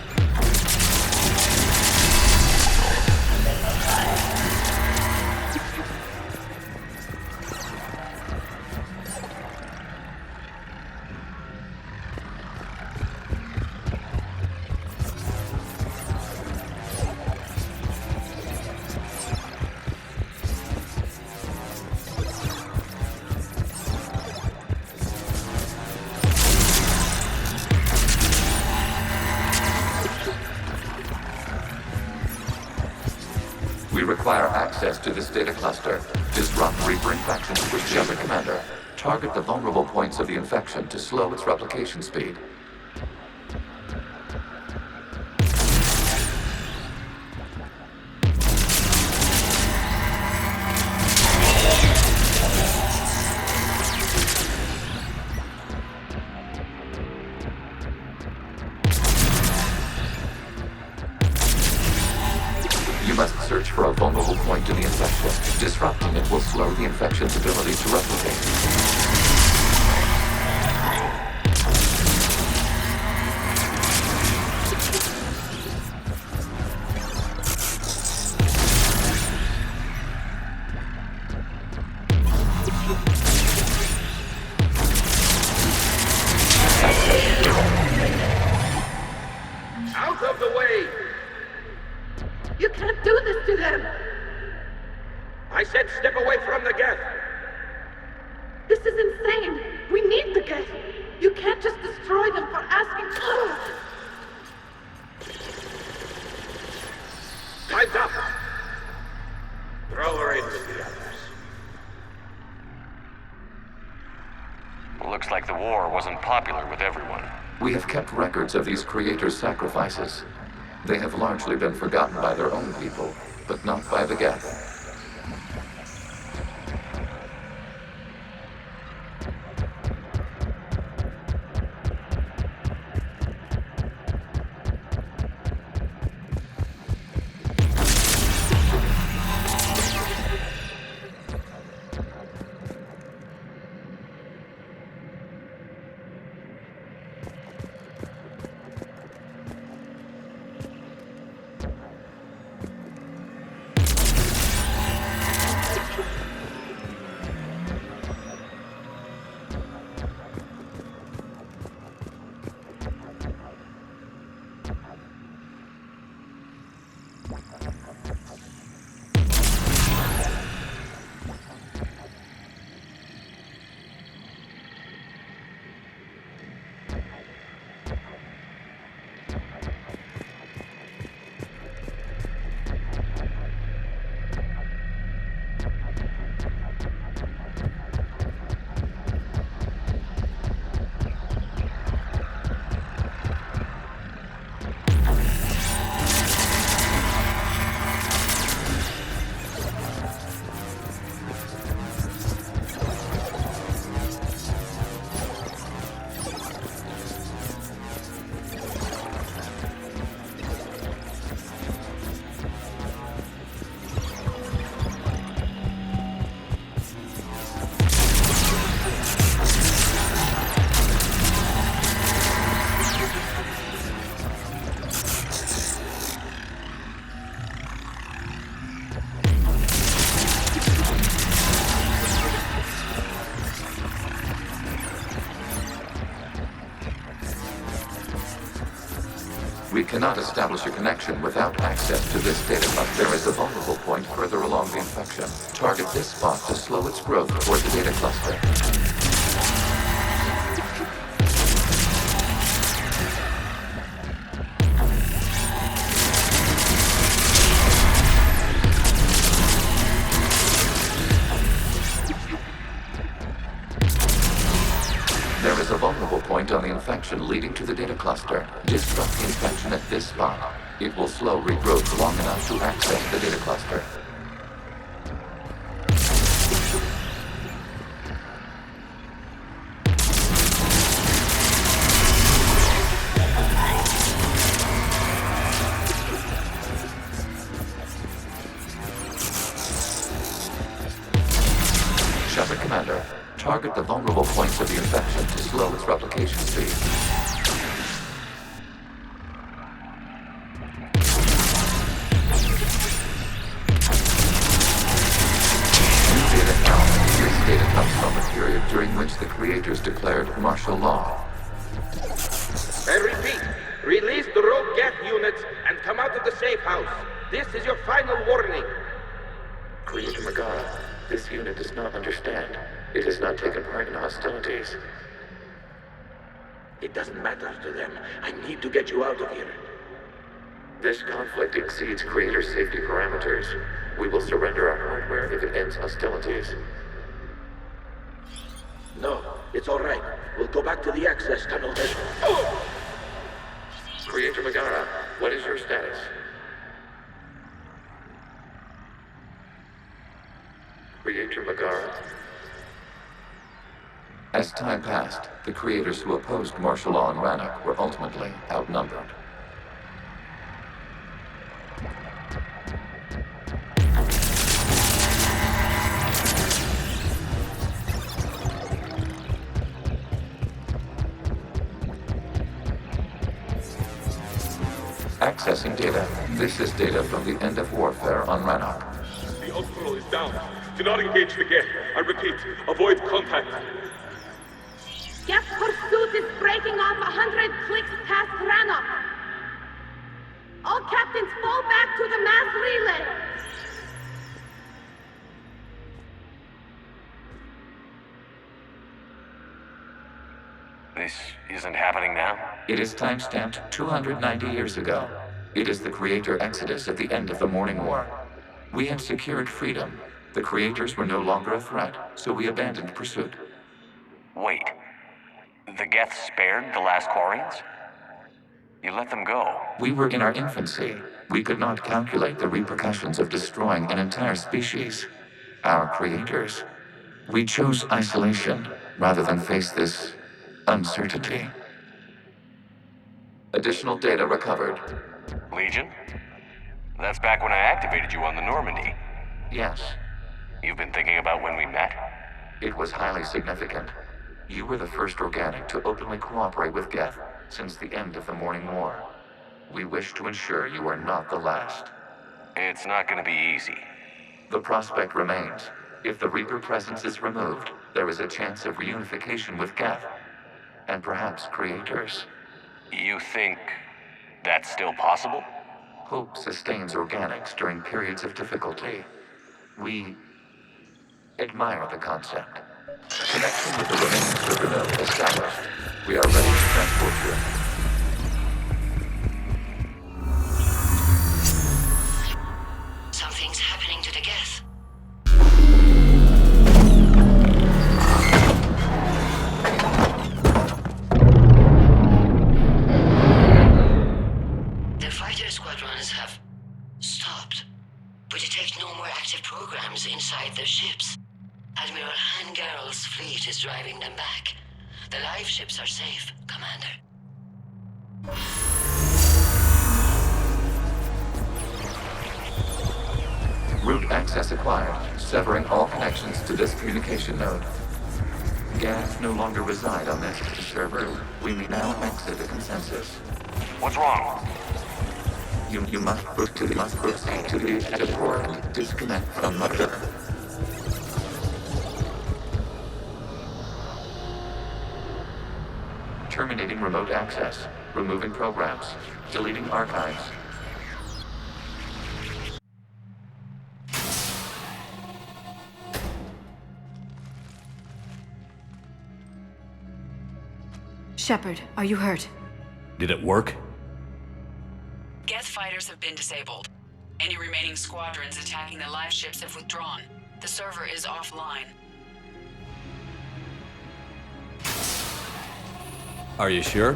O: We require access to this data cluster. Disrupt Reaper infections with Shepard Commander. Target the vulnerable points of the infection to slow its replication speed. You must search for a vulnerable point in the infection. Disrupting it will slow the infection's ability to replicate.
V: Out of the way!
U: You can't do this to them!
V: I said step away from the Geth!
U: This is insane! We need the Geth! You can't just destroy them for asking.
V: Time's up! Throw her in with the others.
B: Looks like the war wasn't popular with everyone.
O: We have kept records of these creators' sacrifices. They have largely been forgotten by their own people, but not by the Geth. We cannot establish a connection without access to this data cluster. There is a vulnerable point further along the infection. Target this spot to slow its growth toward the data cluster. There is a vulnerable point on the infection leading to the data cluster. Disrupt the infection at this spot. It will slow regrowth long enough to access the data cluster. Commander, target the vulnerable points of the infection to slow its replication speed. New data now. This data comes from the period during which the creators declared martial law.
A: I repeat, release the rogue Geth units and come out of the safe house. This is your final warning.
O: Creator Megara, this unit does not understand. It has not taken part in hostilities.
A: It doesn't matter to them. I need to get you out of here.
O: This conflict exceeds Creator safety parameters. We will surrender our hardware if it ends hostilities.
A: No, it's all right. We'll go back to the access tunnel then.
O: Creator Megara, what is your status? Creator Megara. As time passed, the creators who opposed martial law in Rannoch were ultimately outnumbered. Accessing data. This is data from the end of warfare on Rannoch.
V: The hospital is down. Do not engage the Geth. I repeat, avoid contact.
U: Geth pursuit is breaking off 100 clicks past Rannoch. All captains fall back to the mass relay.
B: This isn't happening now?
O: It is timestamped 290 years ago. It is the Creator Exodus at the end of the Morning War. We had secured freedom. The Creators were no longer a threat, so we abandoned pursuit.
B: Wait. The Geth spared the last Quarians? You let them go.
O: We were in our infancy. We could not calculate the repercussions of destroying an entire species. Our creators. We chose isolation rather than face this uncertainty. Additional data recovered.
B: Legion? That's back when I activated you on the Normandy.
O: Yes.
B: You've been thinking about when we met?
O: It was highly significant. You were the first organic to openly cooperate with Geth since the end of the Morning War. We wish to ensure you are not the last.
B: It's not going to be easy.
O: The prospect remains. If the Reaper presence is removed, there is a chance of reunification with Geth, and perhaps creators.
B: You think that's still possible?
O: Hope sustains organics during periods of difficulty. We admire the concept. Connection with the remaining server node established. We are ready to transport you.
E: Something's happening to the Geth. The fighter squadrons have stopped. We detect no more active programs inside their ships. Admiral Hangarl's fleet is driving them back. The live ships are safe, Commander.
O: Route access acquired, severing all connections to this communication node. Geth no longer reside on this server. We may now exit the consensus.
B: What's wrong?
O: You must proceed to the exit port and disconnect from Mother. Terminating remote access. Removing programs. Deleting archives.
W: Shepard, are you hurt?
R: Did it work?
K: Geth fighters have been disabled. Any remaining squadrons attacking the live ships have withdrawn. The server is offline.
R: Are you sure?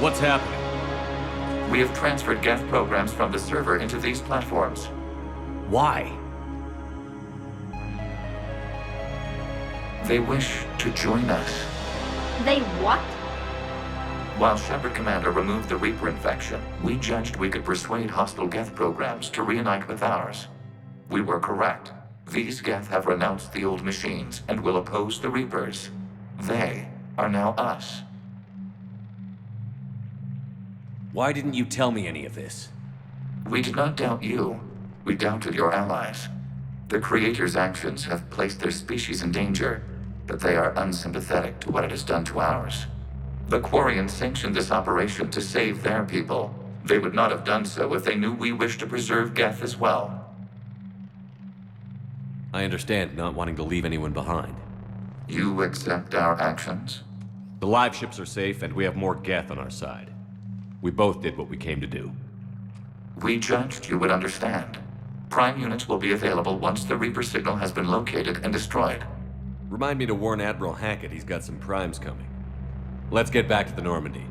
R: What's happening?
O: We have transferred Geth programs from the server into these platforms.
R: Why?
O: They wish to join us.
N: They what?
O: While Shepard Commander removed the Reaper infection, we judged we could persuade hostile Geth programs to reunite with ours. We were correct. These Geth have renounced the old machines and will oppose the Reapers. They are now us.
R: Why didn't you tell me any of this?
O: We did not doubt you. We doubted your allies. The Creator's actions have placed their species in danger, but they are unsympathetic to what it has done to ours. The Quarians sanctioned this operation to save their people. They would not have done so if they knew we wished to preserve Geth as well.
R: I understand not wanting to leave anyone behind.
O: You accept our actions?
R: The live ships are safe, and we have more Geth on our side. We both did what we came to do.
O: We judged you would understand. Prime units will be available once the Reaper signal has been located and destroyed.
R: Remind me to warn Admiral Hackett he's got some primes coming. Let's get back to the Normandy.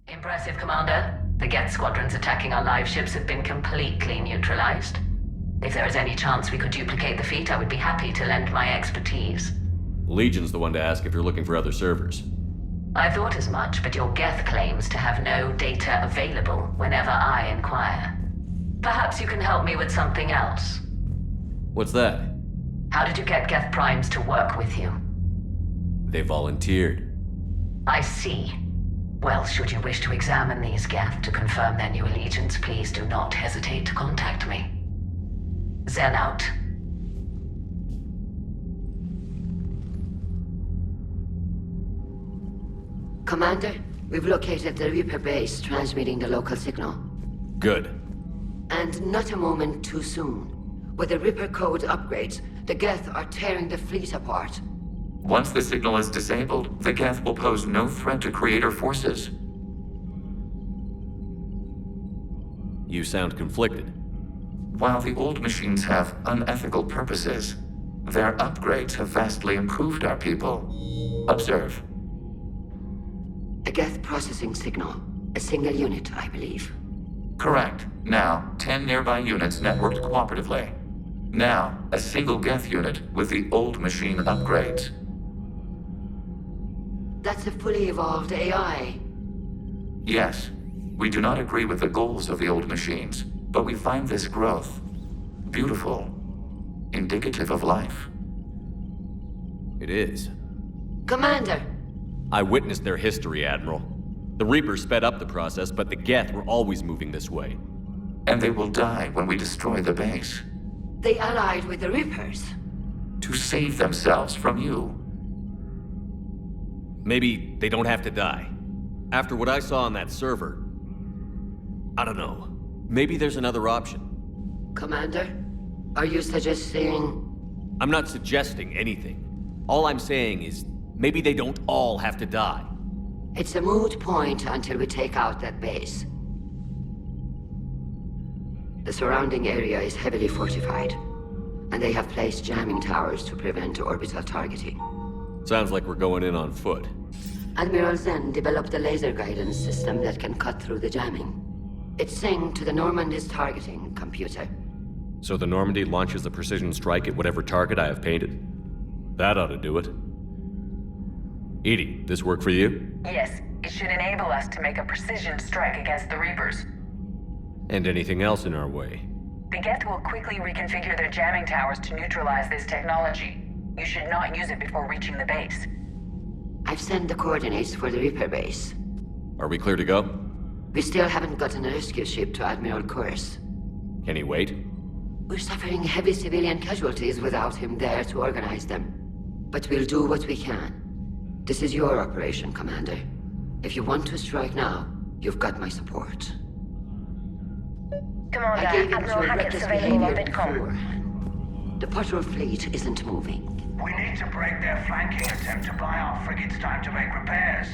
H: Impressive, Commander. The Geth squadrons attacking our live ships have been completely neutralized. If there is any chance we could duplicate the feat, I would be happy to lend my expertise.
R: Legion's the one to ask if you're looking for other servers.
H: I thought as much, but your Geth claims to have no data available whenever I inquire. Perhaps you can help me with something else.
R: What's that?
H: How did you get Geth primes to work with you?
R: They volunteered.
H: I see. Well, should you wish to examine these Geth to confirm their new allegiance, please do not hesitate to contact me. Zen out.
E: Commander, we've located the Reaper base transmitting the local signal.
R: Good.
E: And not a moment too soon. With the Reaper code upgrades, the Geth are tearing the fleet apart.
O: Once the signal is disabled, the Geth will pose no threat to Creator forces.
R: You sound conflicted.
O: While the old machines have unethical purposes, their upgrades have vastly improved our people. Observe.
E: A Geth processing signal. A single unit, I believe.
O: Correct. Now, 10 nearby units networked cooperatively. Now, a single Geth unit with the old machine upgrades.
E: That's a fully evolved AI.
O: Yes, we do not agree with the goals of the old machines, but we find this growth beautiful, indicative of life.
R: It is.
E: Commander!
R: I witnessed their history, Admiral. The Reapers sped up the process, but the Geth were always moving this way.
O: And they will die when we destroy the base.
E: They allied with the Reapers.
O: To save themselves from you.
R: Maybe they don't have to die. After what I saw on that server, I don't know. Maybe there's another option.
E: Commander, are you suggesting...
R: I'm not suggesting anything. All I'm saying is, maybe they don't all have to die.
E: It's a moot point until we take out that base. The surrounding area is heavily fortified, and they have placed jamming towers to prevent orbital targeting.
R: Sounds like we're going in on foot.
E: Admiral Zen developed a laser guidance system that can cut through the jamming. It's synced to the Normandy's targeting computer.
R: So the Normandy launches a precision strike at whatever target I have painted? That ought to do it. Edie, this work for you?
L: Yes, it should enable us to make a precision strike against the Reapers.
R: And anything else in our way?
L: The Geth will quickly reconfigure their jamming towers to neutralize this technology. You should not use it before reaching the base.
E: I've sent the coordinates for the Reaper base.
R: Are we clear to go?
E: We still haven't gotten a rescue ship to Admiral Kurz.
R: Can he wait?
E: We're suffering heavy civilian casualties without him there to organize them. But we'll do what we can. This is your operation, Commander. If you want to strike now, you've got my support.
U: Commander,
E: I gave in
U: Admiral
E: to
U: Hackett's
E: reckless
U: available on
E: behavior
U: VidCom.
E: beforehand. The patrol fleet isn't moving.
M: We need to break their flanking attempt to buy our frigates time to make repairs.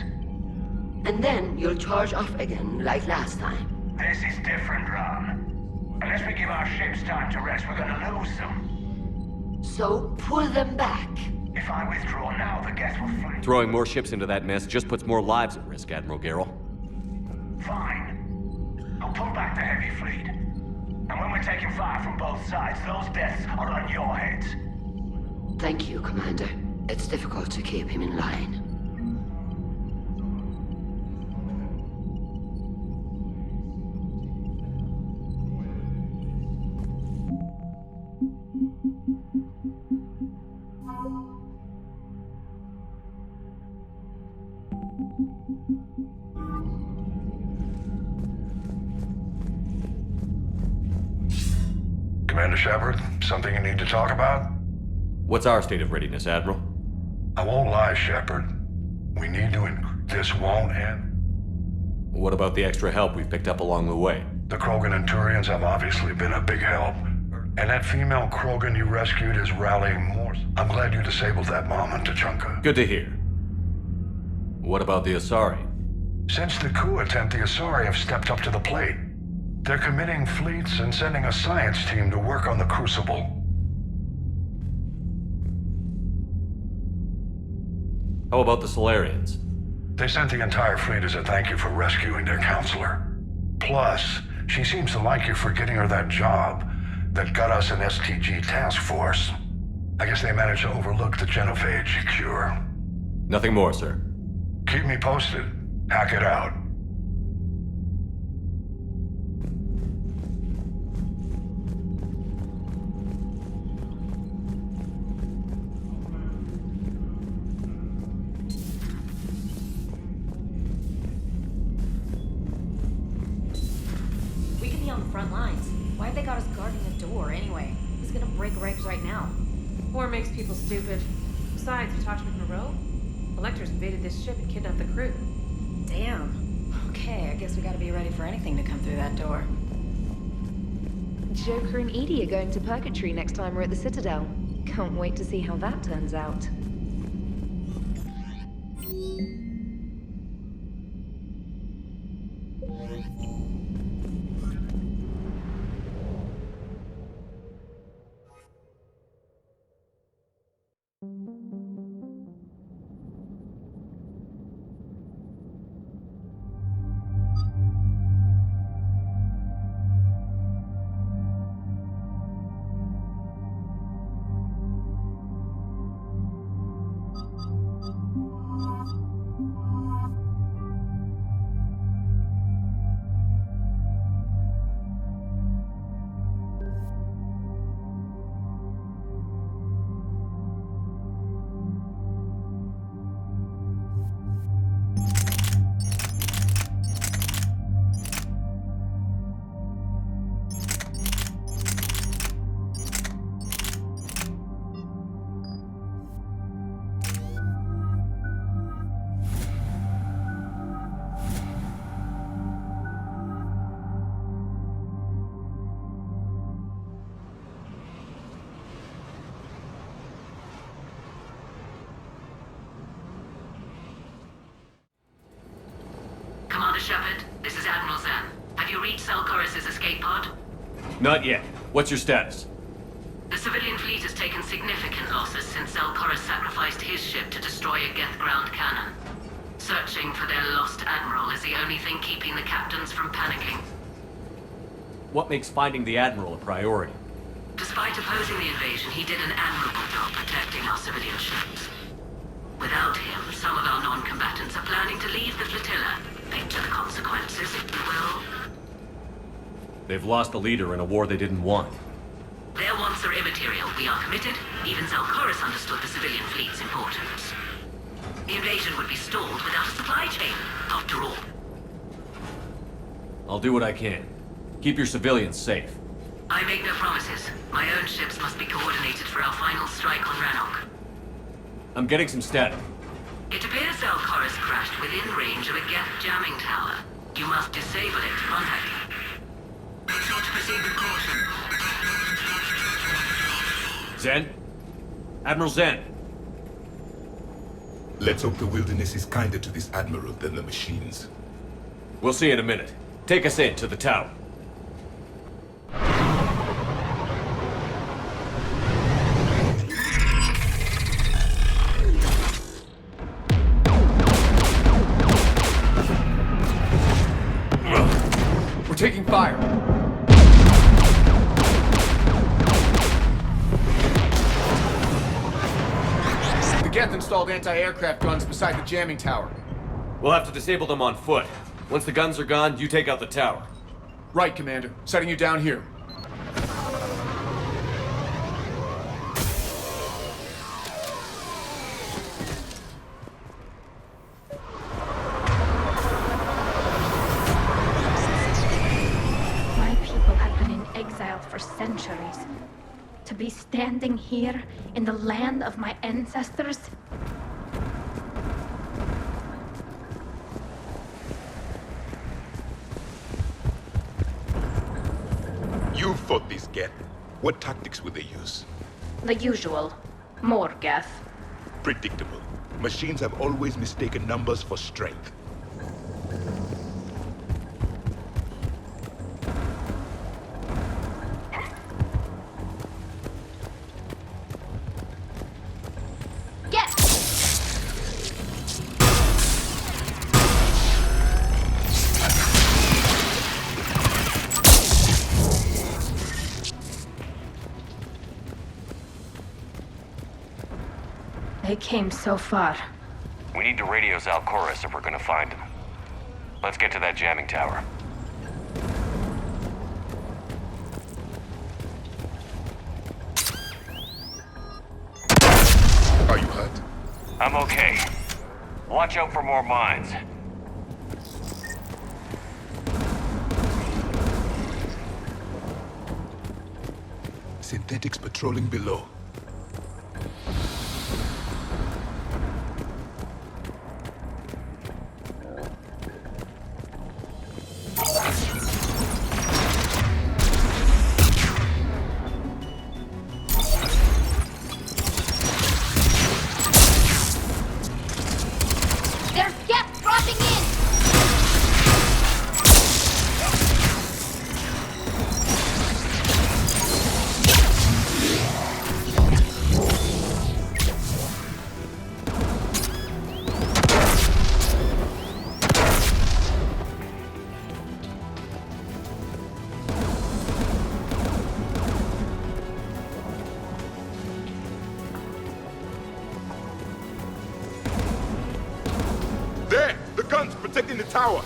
E: And then you'll charge off again, like last time.
M: This is different, Ron. Unless we give our ships time to rest, we're gonna lose them.
E: So, pull them back.
M: If I withdraw now, the Geth will fight.
R: Throwing more ships into that mess just puts more lives at risk, Admiral Garrel.
M: Fine. I'll pull back the heavy fleet. And when we're taking fire from both sides, those deaths are on your heads.
E: Thank you, Commander. It's difficult to keep him in line.
C: Commander Shepard, something you need to talk about?
R: What's our state of readiness, Admiral?
C: I won't lie, Shepard. We need to this won't end.
R: What about the extra help we've picked up along the way?
C: The Krogan and Turians have obviously been a big help. And that female Krogan you rescued is rallying more. I'm glad you disabled that bomb on Tachanka.
R: Good to hear. What about the Asari?
C: Since the coup attempt, the Asari have stepped up to the plate. They're committing fleets and sending a science team to work on the Crucible.
R: How about the Solarians?
C: They sent the entire fleet as a thank you for rescuing their counselor. Plus, she seems to like you for getting her that job that got us an STG task force. I guess they managed to overlook the genophage cure.
R: Nothing more, sir.
C: Keep me posted. Hack it out.
T: We could be on the front lines. Why have they got us guarding the door anyway? Who's gonna break regs right now?
S: War makes people stupid. Besides, you talked with Moreau? Electors invaded this ship and kidnapped the crew.
T: Damn. Okay, I guess we gotta be ready for anything to come through that door. Joker and Edie are going to Purgatory next time we're at the Citadel. Can't wait to see how that turns out.
H: Commander Shepard, this is Admiral Zan. Have you reached Salkoris' escape pod?
R: Not yet. What's your status?
H: The civilian fleet has taken significant losses since Salkoris sacrificed his ship to destroy a Geth ground cannon. Searching for their lost admiral is the only thing keeping the captains from panicking.
R: What makes finding the Admiral a priority?
H: Despite opposing the invasion, he did an admirable job protecting our civilian ships. Without him, some of our non-combatants are planning to leave the flotilla. Picture the consequences, if you will.
R: They've lost a leader in a war they didn't want.
H: Their wants are immaterial. We are committed. Even Salkoris understood the civilian fleet's importance. The invasion would be stalled without a supply chain, after all.
R: I'll do what I can. Keep your civilians safe.
H: I make no promises. My own ships must be coordinated for our final strike on Rannoch.
R: I'm getting some static.
H: It appears Salkoris crashed within range of a Geth jamming tower. You must disable it to contact him. Make sure to proceed with caution.
R: Zen? Admiral Zen?
G: Let's hope the wilderness is kinder to this Admiral than the machines.
R: We'll see in a minute. Take us in to the tower.
D: We're taking fire.
J: Geth installed anti-aircraft guns beside the jamming tower.
R: We'll have to disable them on foot. Once the guns are gone, you take out the tower.
J: Right, Commander. Setting you down here.
I: My people have been in exile for centuries. To be standing here in the land of my ancestors?
G: You fought these Geth. What tactics would they use?
I: The usual. More Geth.
G: Predictable. Machines have always mistaken numbers for strength.
I: They came so far.
B: We need to radio Zalcoris if we're gonna find him. Let's get to that jamming tower.
G: Are you hurt?
B: I'm okay. Watch out for more mines.
G: Synthetics patrolling below.
N: There's Geth dropping in!
G: There! The guns protecting the tower!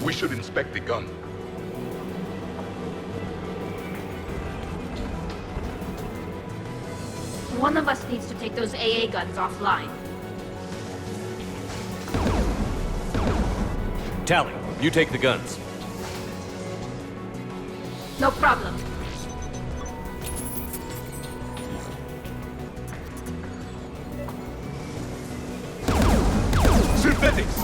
G: We should inspect the gun.
I: One of us needs to take those AA guns offline.
R: Tally, you take the guns.
I: No problem.
G: Synthetics!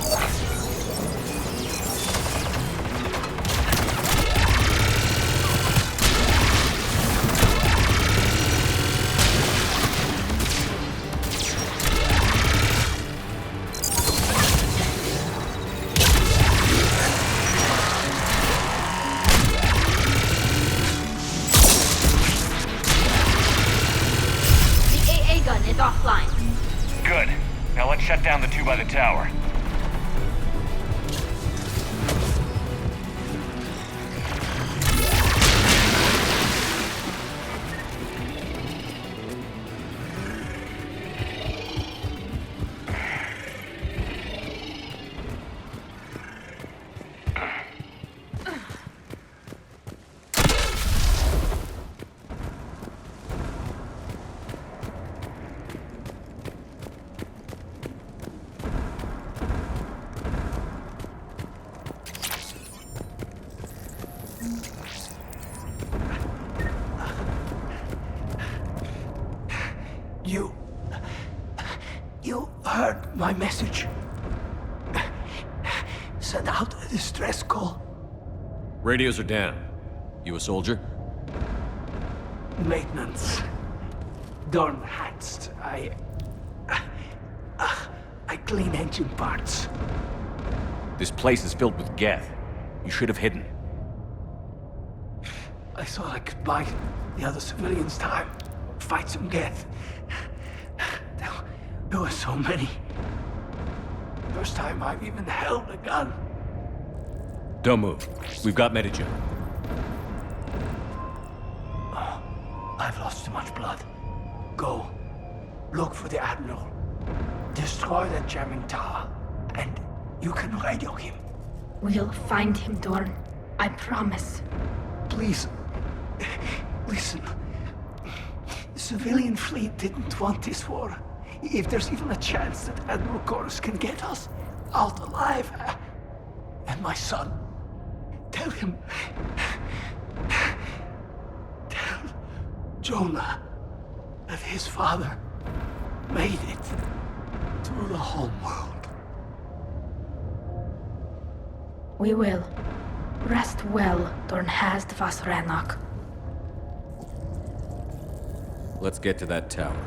I: The AA gun is offline.
B: Good. Now let's shut down the two by the tower.
D: You heard my message. Send out a distress call.
R: Radios are down. You a soldier?
D: Maintenance. Darn hats. I clean engine parts.
R: This place is filled with Geth. You should have hidden.
D: I thought I could buy the other civilians time. Fight some Geth. There were so many. First time I've even held a gun.
R: Don't move. We've got Medigen.
D: Oh, I've lost too much blood. Go. Look for the Admiral. Destroy that jamming tower. And you can radio him.
I: We'll find him, Dorn. I promise.
D: Please. Listen. The civilian fleet didn't want this war. If there's even a chance that Admiral Chorus can get us out alive, and my son, tell him, tell Jonah that his father made it to the home world.
I: We will. Rest well, Dorn Hast vas Rannoch.
R: Let's get to that tower.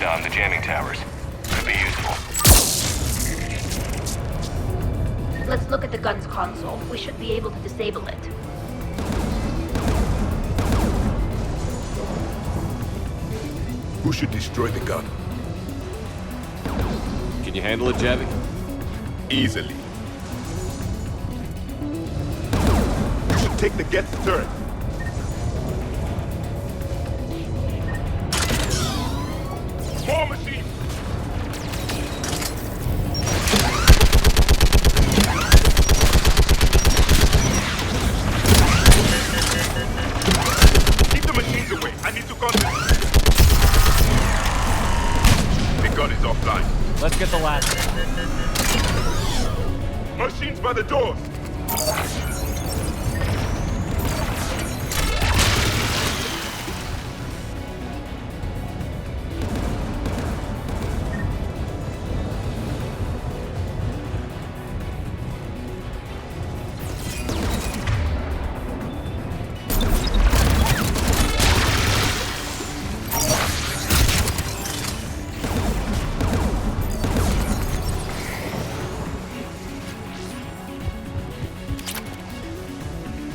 B: On the jamming towers. Could be useful.
N: Let's look at the gun's console. We should be able to disable it.
G: Who should destroy the gun?
R: Can you handle it, Javi?
G: Easily. You should take the Geth turret. War machine! Keep the machines away. I need to concentrate. The gun is offline.
R: Let's get the last one.
G: Machines by the doors.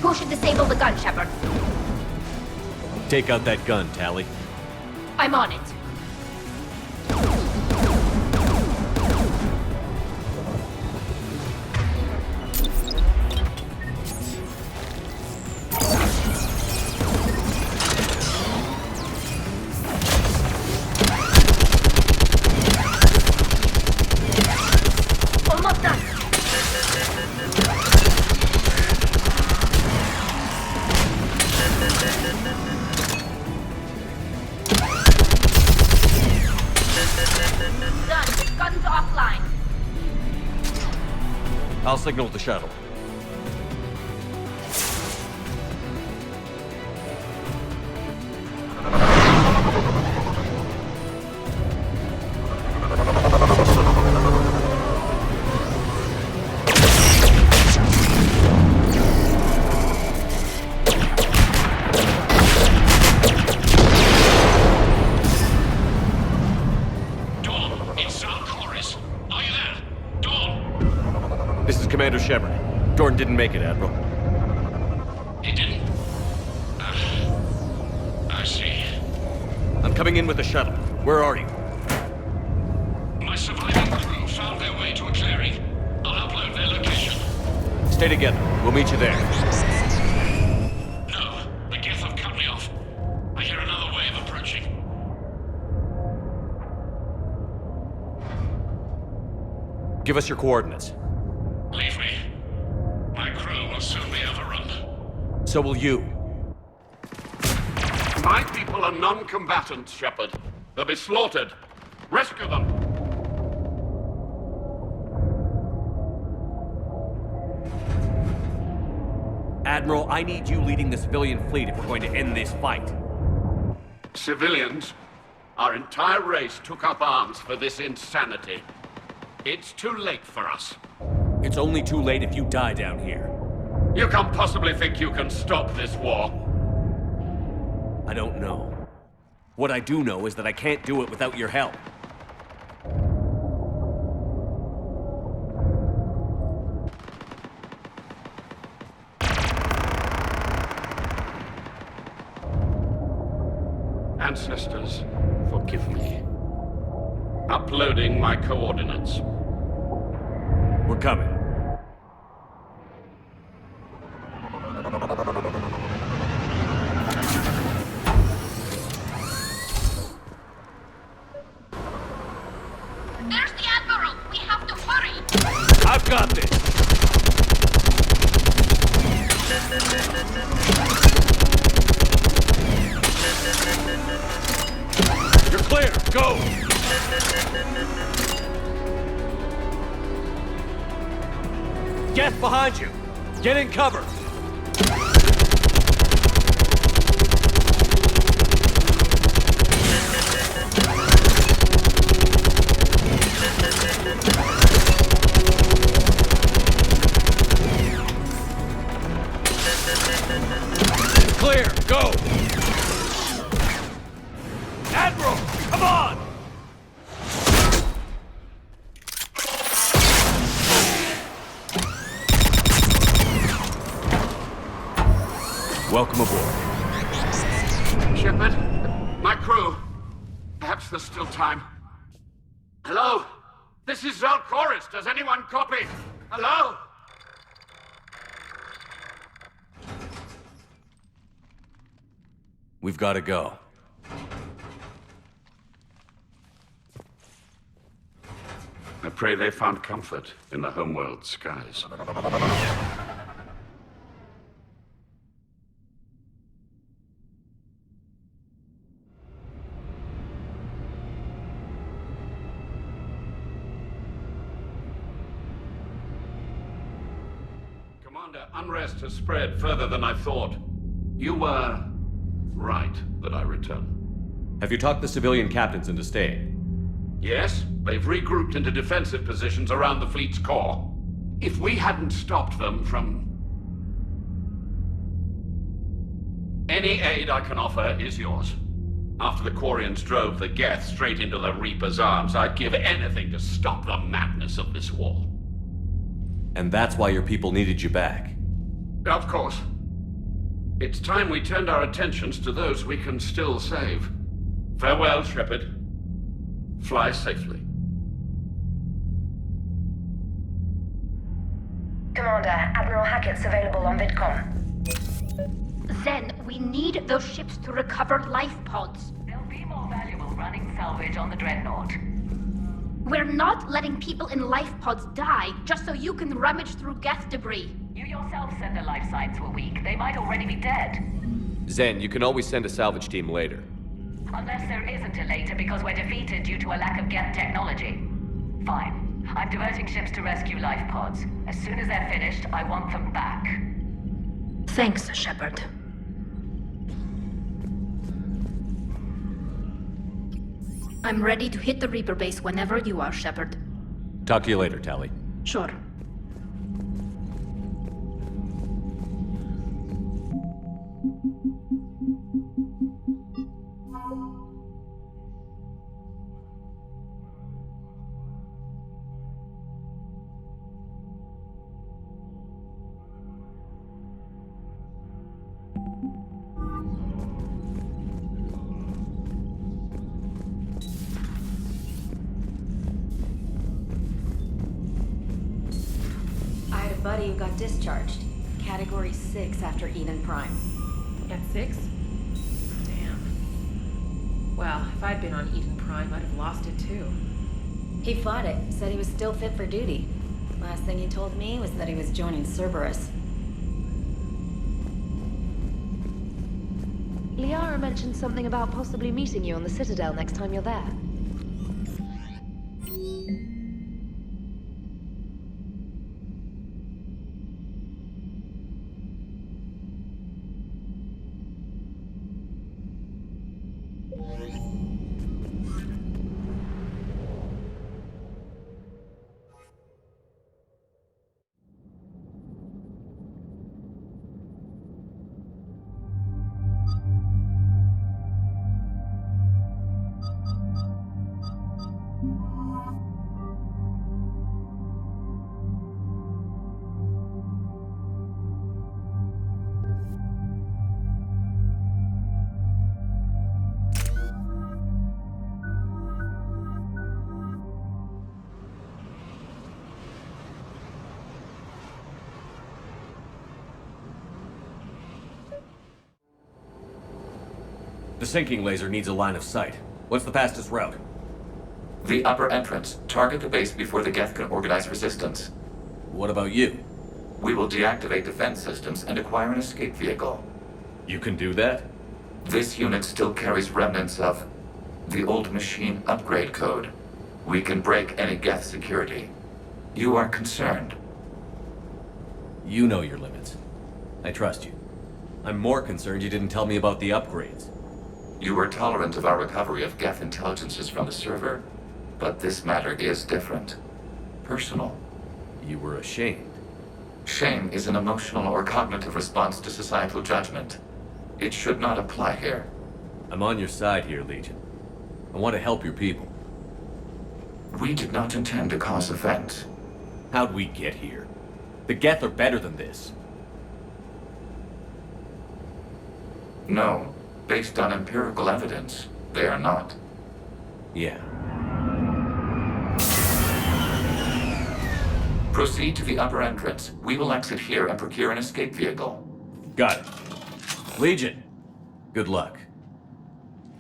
N: Who should disable the gun, Shepard?
R: Take out that gun, Tally.
N: I'm on it. Almost done. Done. Gun's offline.
R: I'll signal the shuttle. Commander Shepard. Dorn didn't make it, Admiral.
F: He didn't? I see.
R: I'm coming in with the shuttle. Where are you?
F: My surviving crew found their way to a clearing. I'll upload their location.
R: Stay together. We'll meet you there. Give us your coordinates.
F: Leave me. My crew will soon be overrun.
R: So will you.
F: My people are non-combatants, Shepard. They'll be slaughtered. Rescue them.
R: Admiral, I need you leading the civilian fleet if we're going to end this fight.
F: Civilians? Our entire race took up arms for this insanity. It's too late for us.
R: It's only too late if you die down here.
F: You can't possibly think you can stop this war.
R: I don't know. What I do know is that I can't do it without your help.
F: Ancestors, forgive me. Uploading my coordinates.
R: We're coming.
N: There's the Admiral! We have to hurry!
R: I've got this! You're clear! Go! Geth behind you! Get in cover! Clear! Go! Admiral! Come on! Welcome aboard.
F: Shepard, my crew. Perhaps there's still time. Hello? This is Zalcoris. Does anyone copy? Hello?
R: We've got to go.
F: I pray they found comfort in the homeworld skies. Commander, unrest has spread further than I thought. You were right that I return.
R: Have you talked the civilian captains into staying?
F: Yes, they've regrouped into defensive positions around the fleet's core. If we hadn't stopped them from... Any aid I can offer is yours. After the Quarians drove the Geth straight into the Reaper's arms, I'd give anything to stop the madness of this war.
R: And that's why your people needed you back.
F: Of course. It's time we turned our attentions to those we can still save. Farewell, Shepard. Fly safely.
L: Commander, Admiral Hackett's available on VidCom.
N: Zen, we need those ships to recover life pods.
H: They'll be more valuable running salvage on the Dreadnought.
N: We're not letting people in life pods die just so you can rummage through Geth debris.
H: You yourself said their life signs were weak. They might already be dead.
R: Zen, you can always send a salvage team later.
H: Unless there isn't a later because we're defeated due to a lack of Geth technology. Fine. I'm diverting ships to rescue life pods. As soon as they're finished, I want them back.
I: Thanks, Shepard. I'm ready to hit the Reaper base whenever you are, Shepard.
R: Talk to you later, Tali.
I: Sure.
A: Buddy who got discharged. Category 6 after Eden Prime.
S: At 6? Damn. Well, if I'd been on Eden Prime, I'd have lost it too.
A: He fought it, said he was still fit for duty. Last thing he told me was that he was joining Cerberus.
T: Liara mentioned something about possibly meeting you on the Citadel next time you're there.
R: The sinking laser needs a line of sight. What's the fastest route?
O: The upper entrance. Target the base before the Geth can organize resistance.
R: What about you?
O: We will deactivate defense systems and acquire an escape vehicle.
R: You can do that?
O: This unit still carries remnants of the old machine upgrade code. We can break any Geth security. You are concerned.
R: You know your limits. I trust you. I'm more concerned you didn't tell me about the upgrades.
O: You were tolerant of our recovery of Geth intelligences from the server, but this matter is different. Personal.
R: You were ashamed.
O: Shame is an emotional or cognitive response to societal judgment. It should not apply here.
R: I'm on your side here, Legion. I want to help your people.
O: We did not intend to cause offense.
R: How'd we get here? The Geth are better than this.
O: No. Based on empirical evidence, they are not.
R: Yeah.
O: Proceed to the upper entrance. We will exit here and procure an escape vehicle.
R: Got it. Legion, good luck.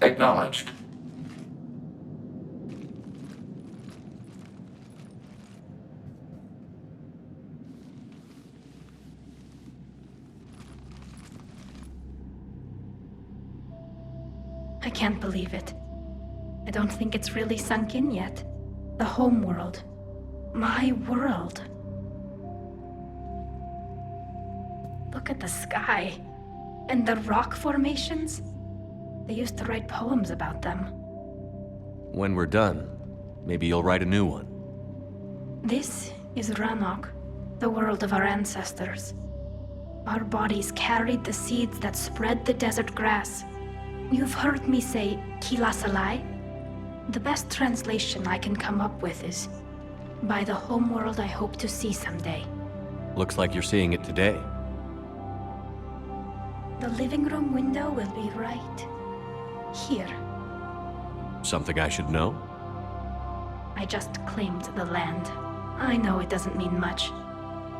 O: Acknowledged.
I: I can't believe it. I don't think it's really sunk in yet. The home world. My world. Look at the sky. And the rock formations. They used to write poems about them.
R: When we're done, maybe you'll write a new one.
I: This is Ranok, the world of our ancestors. Our bodies carried the seeds that spread the desert grass. You've heard me say Kilasalai? The best translation I can come up with is, by the homeworld I hope to see someday.
R: Looks like you're seeing it today.
I: The living room window will be right here.
R: Something I should know?
I: I just claimed the land. I know it doesn't mean much,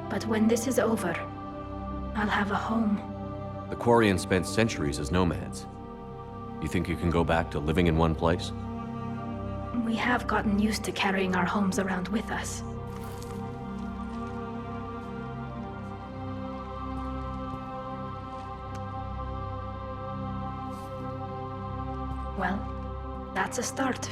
I: but when this is over, I'll have a home.
R: The Quarians spent centuries as nomads. You think you can go back to living in one place?
I: We have gotten used to carrying our homes around with us. Well, that's a start.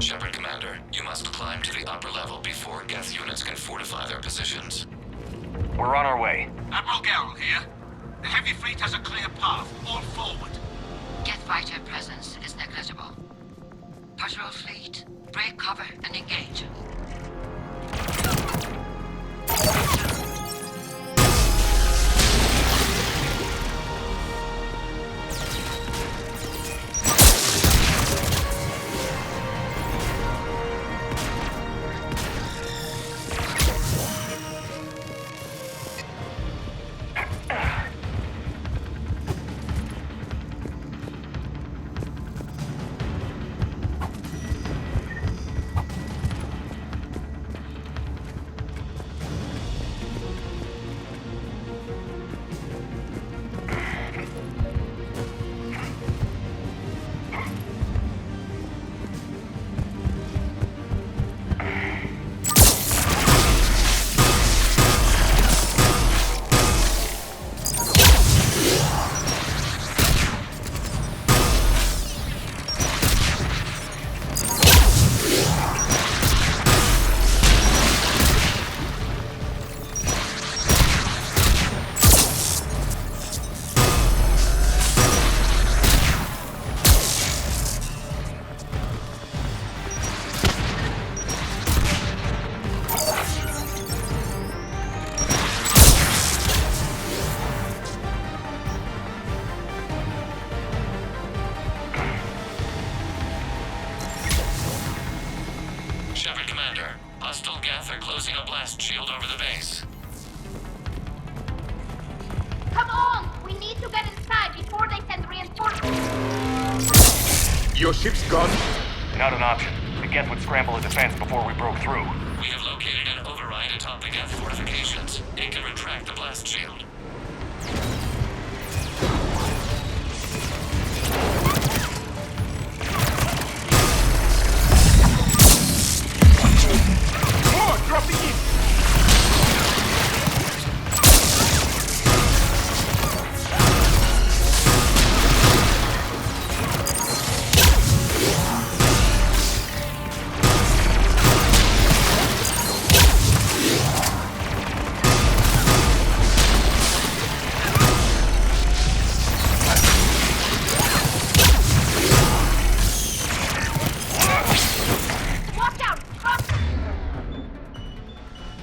O: Shepard Commander, you must climb to the upper level before Geth units can fortify their positions.
B: We're on our way.
M: Admiral Garrel here. The heavy fleet has a clear path. All forward.
E: Geth fighter presence is negligible. Patrol fleet, break cover and engage.
O: Shepard Commander, hostile Geth are closing a blast shield over the base.
N: Come on! We need to get inside before they send reinforcements.
G: Your ship's gone?
B: Not an option. The Geth would scramble a defense before we broke through.
O: We have located an override atop the Geth fortifications. It can retract the blast shield.
G: More dropping in!
N: Watch out! Cross!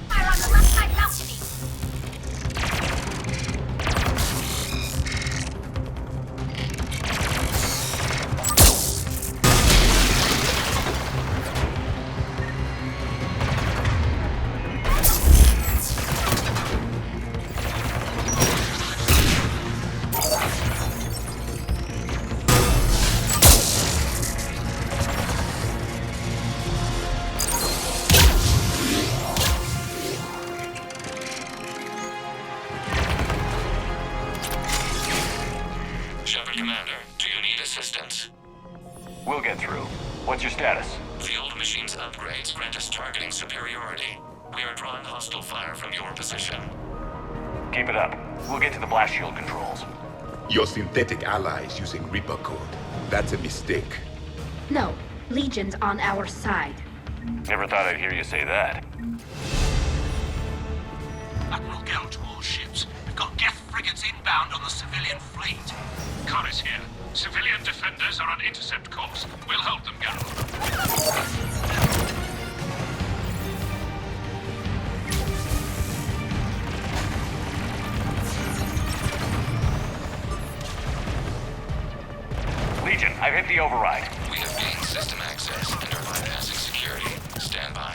N: Fire on the left side balcony!
O: Shepard Commander, do you need assistance?
B: We'll get through. What's your status?
O: The old machine's upgrades grant us targeting superiority. We are drawing hostile fire from your position.
B: Keep it up. We'll get to the blast shield controls.
G: Your synthetic allies using Reaper code. That's a mistake.
I: No, Legion's on our side.
B: Never thought I'd hear you say that.
M: Admiral Garrel to all ships. We've got Geth frigates inbound on the civilian fleet. Connor's here. Civilian defenders are on intercept course. We'll hold them, Garrel.
B: Legion, I've hit the override.
O: We have gained system access and are bypassing security. Stand by.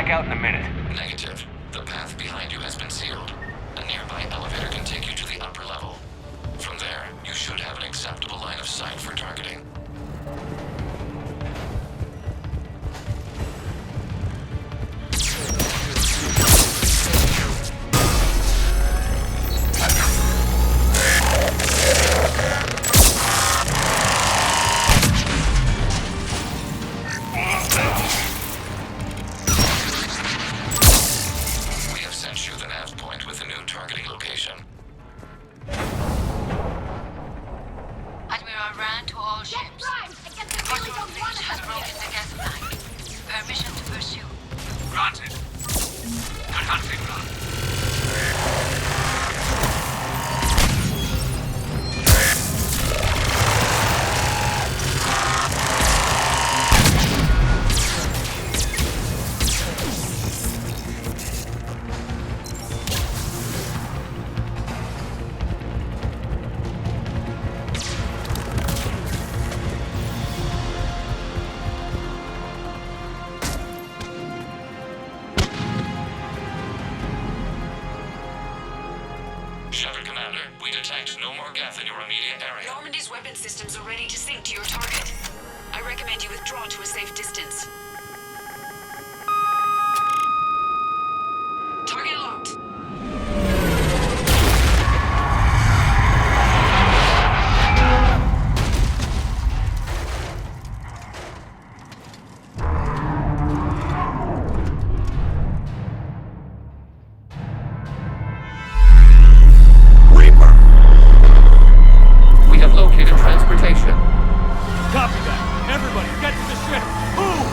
B: back out in a minute.
O: Negative. The path behind you has been sealed. A nearby elevator can take you to the upper level. From there, you should have an acceptable line of sight for targeting. We have sent you the nav point with a new targeting location.
H: Admiral Rand to all ships. The Kosovo fleet has broken the Geth line. Permission to pursue.
M: Granted. Good hunting, Run.
O: Shuttle Commander, we detect no more Geth in your immediate area.
K: Normandy's weapon systems are ready to sink to your target. I recommend you withdraw to a safe distance. Target locked.
O: We have located transportation.
R: Copy that. Everybody, get to the ship. Move!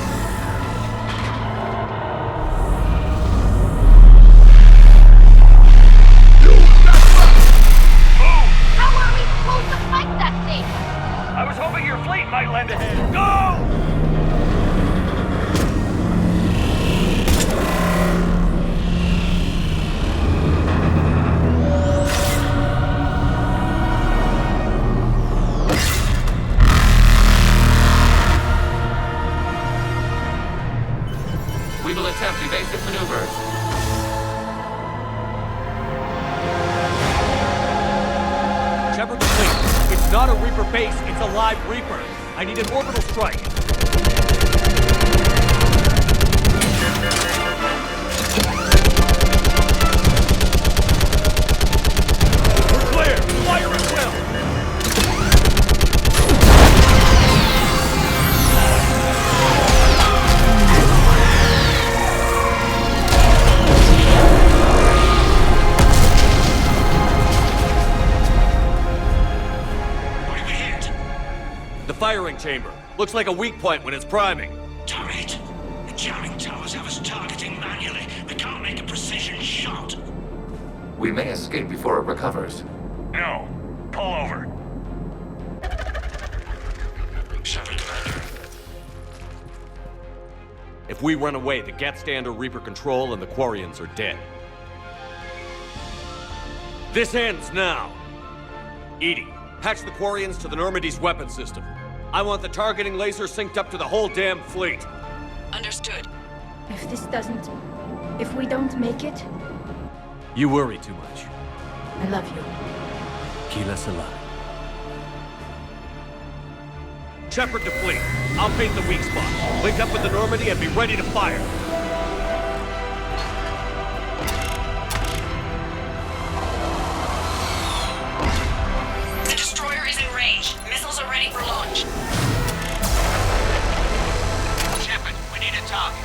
N: How are we supposed to fight that thing?
B: I was hoping your fleet might lend a hand. Go!
O: We will attempt evasive maneuvers.
R: Shepard the fleet. It's not a Reaper base, it's a live Reaper. I need an orbital strike. We're clear. Fire at will.
M: What did we hit?
R: The firing chamber. Looks like a weak point when it's priming.
M: Damn it! The jamming towers have us targeting manually. We can't make a precision shot.
O: We may escape before it recovers.
B: No. Pull over.
O: Shepard Commander.
R: If we run away, the Geth stand under Reaper control and the Quarians are dead. This ends now. Edie, patch the Quarians to the Normandy's weapon system. I want the targeting laser synced up to the whole damn fleet.
K: Understood.
I: If we don't make it,
R: You worry too much.
I: I love you.
R: Keep us alive. Shepard the fleet. I'll paint the weak spot. Link up with the Normandy and be ready to fire.
K: The destroyer is in range. Missiles are ready for launch.
M: Shepard, we need a target.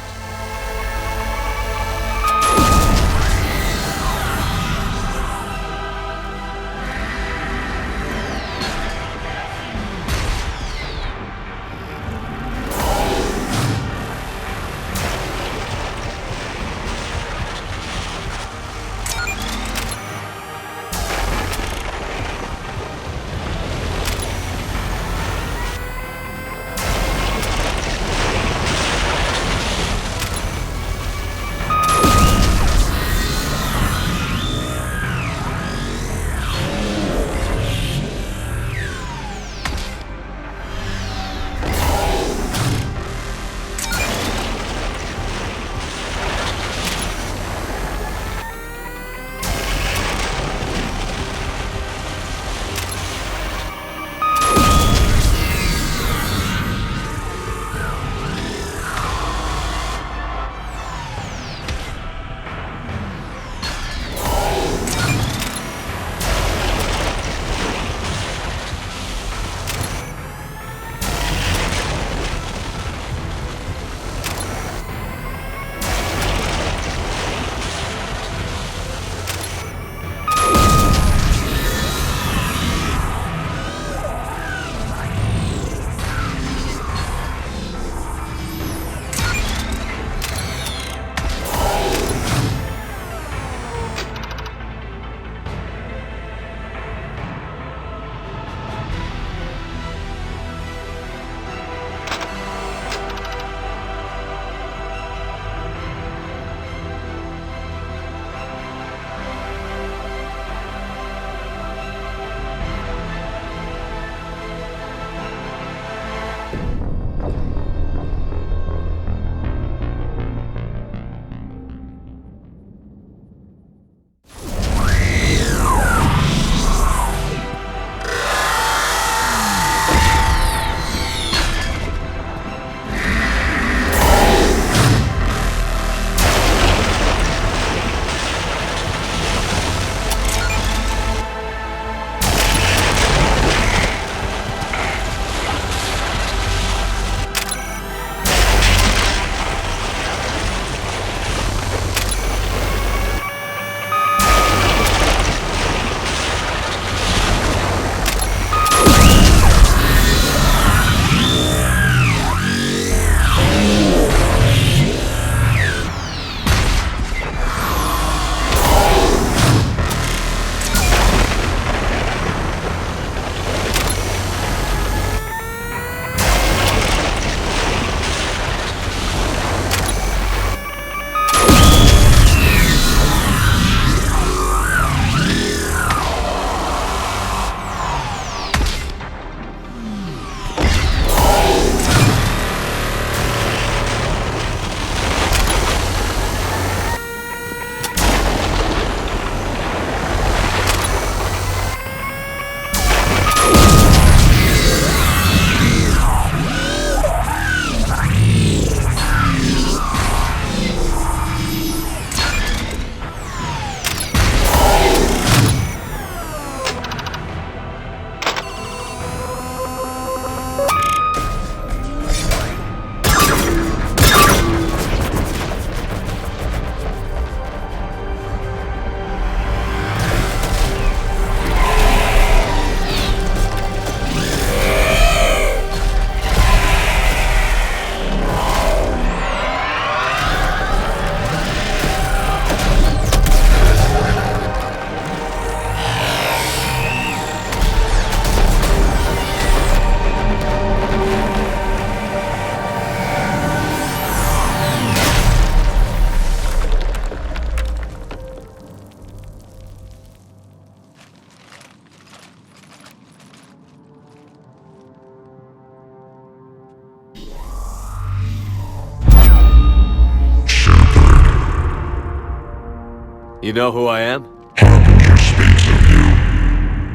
R: You know who I am?
C: Harbinger speaks of you.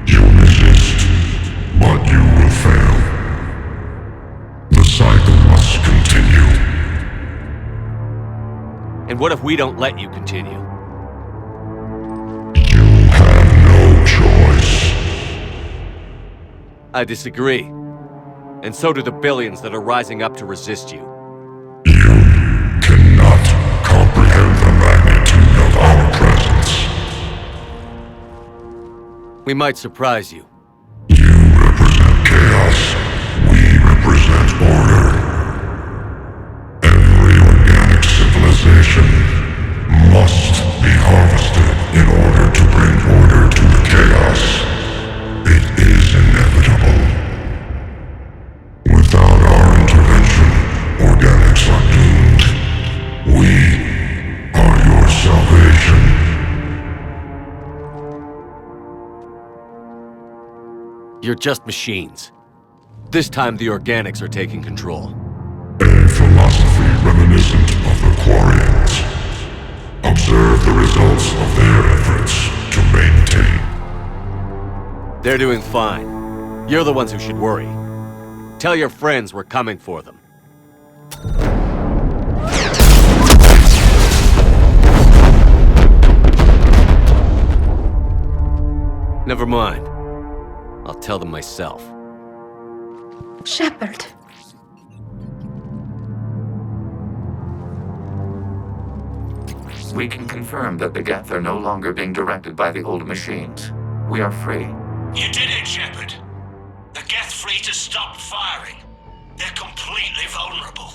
C: You resist, but you will fail. The cycle must continue.
R: And what if we don't let you continue?
C: You have no choice.
R: I disagree. And so do the billions that are rising up to resist you.
C: You cannot comprehend the magnitude of our presence.
R: We might surprise you.
C: You represent chaos. We represent order. Every organic civilization must be harvested in order to bring order to the chaos. It is inevitable. Without our intervention, organics are doomed. We are your salvation.
R: You're just machines. This time the organics are taking control.
C: A philosophy reminiscent of the Quarians. Observe the results of their efforts to maintain.
R: They're doing fine. You're the ones who should worry. Tell your friends we're coming for them. Never mind. I'll tell them myself.
I: Shepard.
O: We can confirm that the Geth are no longer being directed by the old machines. We are free.
M: You did it, Shepard. The Geth fleet has stopped firing. They're completely vulnerable.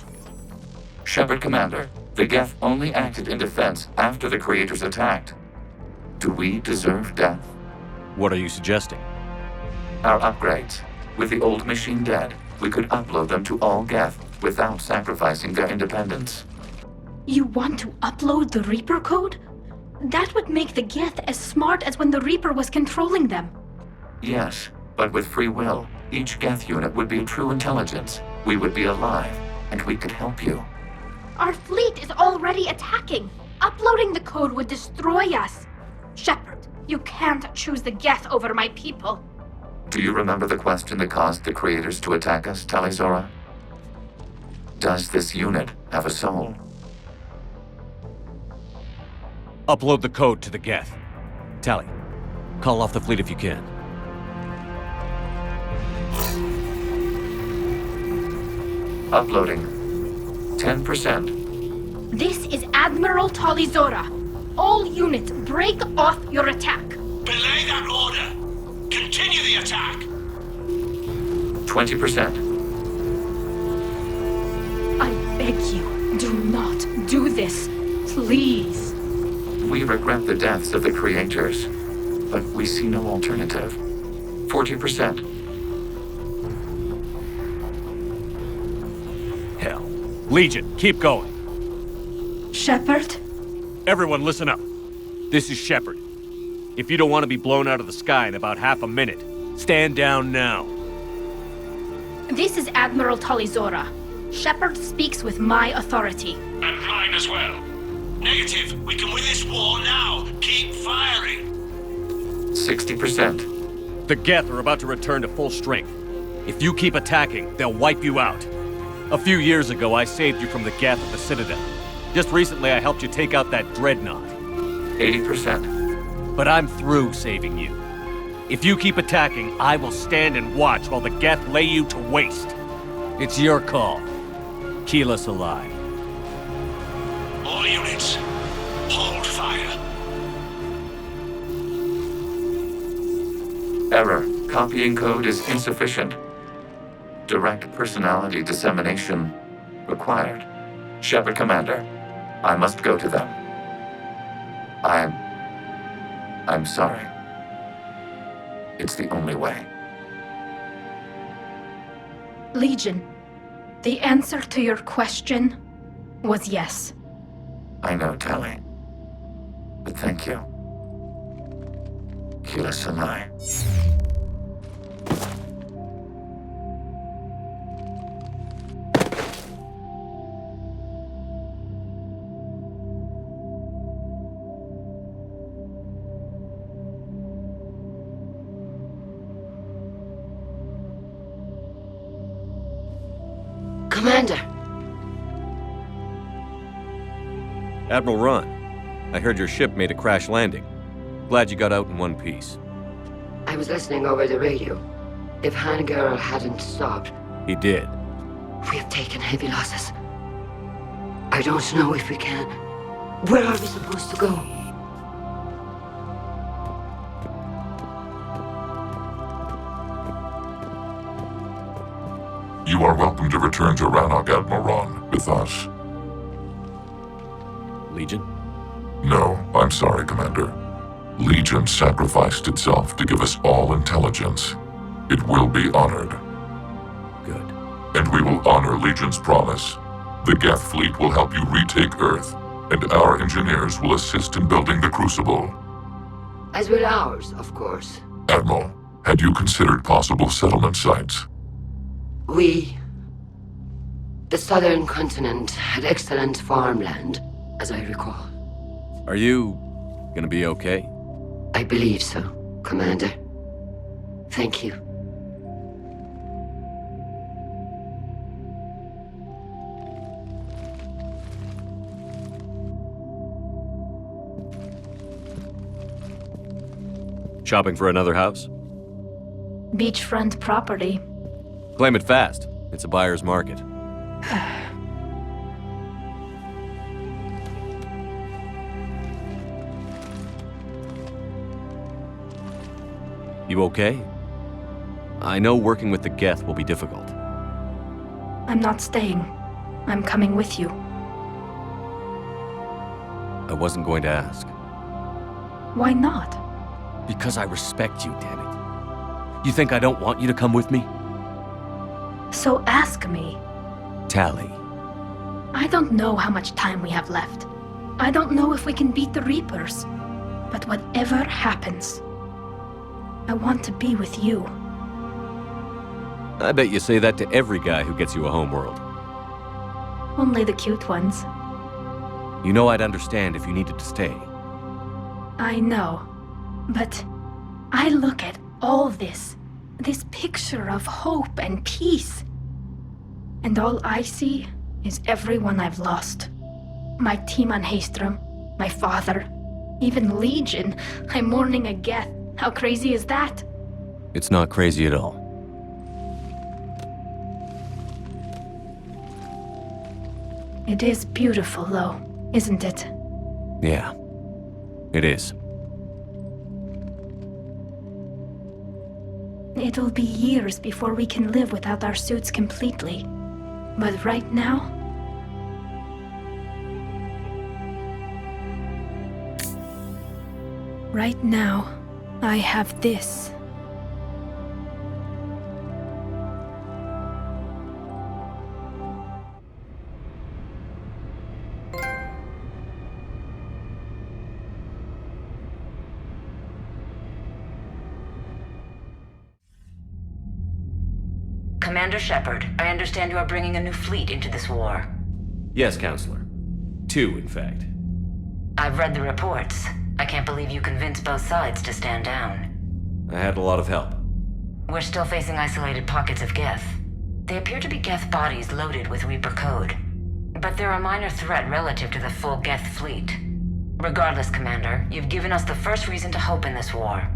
O: Shepard, Commander, the Geth only acted in defense after the creators attacked. Do we deserve death?
R: What are you suggesting?
O: Our upgrades. With the old machine dead, we could upload them to all Geth without sacrificing their independence.
I: You want to upload the Reaper code? That would make the Geth as smart as when the Reaper was controlling them.
O: Yes, but with free will, each Geth unit would be true intelligence. We would be alive, and we could help you.
I: Our fleet is already attacking. Uploading the code would destroy us. Shepard, you can't choose the Geth over my people.
O: Do you remember the question that caused the creators to attack us, Talizora? Does this unit have a soul?
R: Upload the code to the Geth. Tally, call off the fleet if you can.
O: Uploading. 10%.
I: This is Admiral Talizora. All units, break off your attack.
M: Belay that order. Continue the attack.
O: 20%.
I: I beg you, do not do this. Please.
O: We regret the deaths of the creators, but we see no alternative. 40%.
R: Hell. Legion, keep going.
I: Shepard?
R: Everyone listen up. This is Shepard. If you don't want to be blown out of the sky in about half a minute, stand down now.
I: This is Admiral Talizora. Shepard speaks with my authority.
M: And mine as well. Negative. We can win this war now. Keep firing.
O: 60%.
R: The Geth are about to return to full strength. If you keep attacking, they'll wipe you out. A few years ago, I saved you from the Geth at the Citadel. Just recently, I helped you take out that dreadnought.
O: 80%.
R: But I'm through saving you. If you keep attacking, I will stand and watch while the Geth lay you to waste. It's your call. Keep us alive.
M: All units, hold fire.
O: Error. Copying code is insufficient. Direct personality dissemination required. Shepard, Commander, I must go to them. I'm sorry. It's the only way.
I: Legion, the answer to your question was yes.
O: I know, Tally. But thank you. Kila Sanai.
E: Commander!
R: Admiral Ron, I heard your ship made a crash landing. Glad you got out in one piece.
E: I was listening over the radio. If Hangirl hadn't stopped...
R: He did.
E: We have taken heavy losses. I don't know if we can. Where are we supposed to go?
P: You are welcome to return to Rannoch, Admiral Ron, with us.
R: Legion?
P: No, I'm sorry, Commander. Legion sacrificed itself to give us all intelligence. It will be honored.
R: Good.
P: And we will honor Legion's promise. The Geth fleet will help you retake Earth, and our engineers will assist in building the Crucible.
E: As will ours, of course.
P: Admiral, had you considered possible settlement sites?
E: The southern continent had excellent farmland, as I recall.
R: Are you gonna be okay?
E: I believe so, Commander. Thank you.
R: Shopping for another house?
I: Beachfront property.
R: Claim it fast. It's a buyer's market. You okay? I know working with the Geth will be difficult.
I: I'm not staying. I'm coming with you.
R: I wasn't going to ask.
I: Why not?
R: Because I respect you, damn it. You think I don't want you to come with me?
I: So ask me.
R: Tally.
I: I don't know how much time we have left. I don't know if we can beat the Reapers. But whatever happens, I want to be with you.
R: I bet you say that to every guy who gets you a homeworld.
I: Only the cute ones.
R: You know I'd understand if you needed to stay.
I: I know. But I look at all this picture of hope and peace. And all I see is everyone I've lost. My team on Haystrom, my father, even Legion. I'm mourning a Geth. How crazy is that?
R: It's not crazy at all.
I: It is beautiful, though, isn't it?
R: Yeah, it is.
I: It'll be years before we can live without our suits completely. But right now... Right now, I have this.
H: Commander Shepard, I understand you are bringing a new fleet into this war.
R: Yes, Counselor. 2, in fact.
H: I've read the reports. I can't believe you convinced both sides to stand down.
R: I had a lot of help.
H: We're still facing isolated pockets of Geth. They appear to be Geth bodies loaded with Reaper code. But they're a minor threat relative to the full Geth fleet. Regardless, Commander, you've given us the first reason to hope in this war.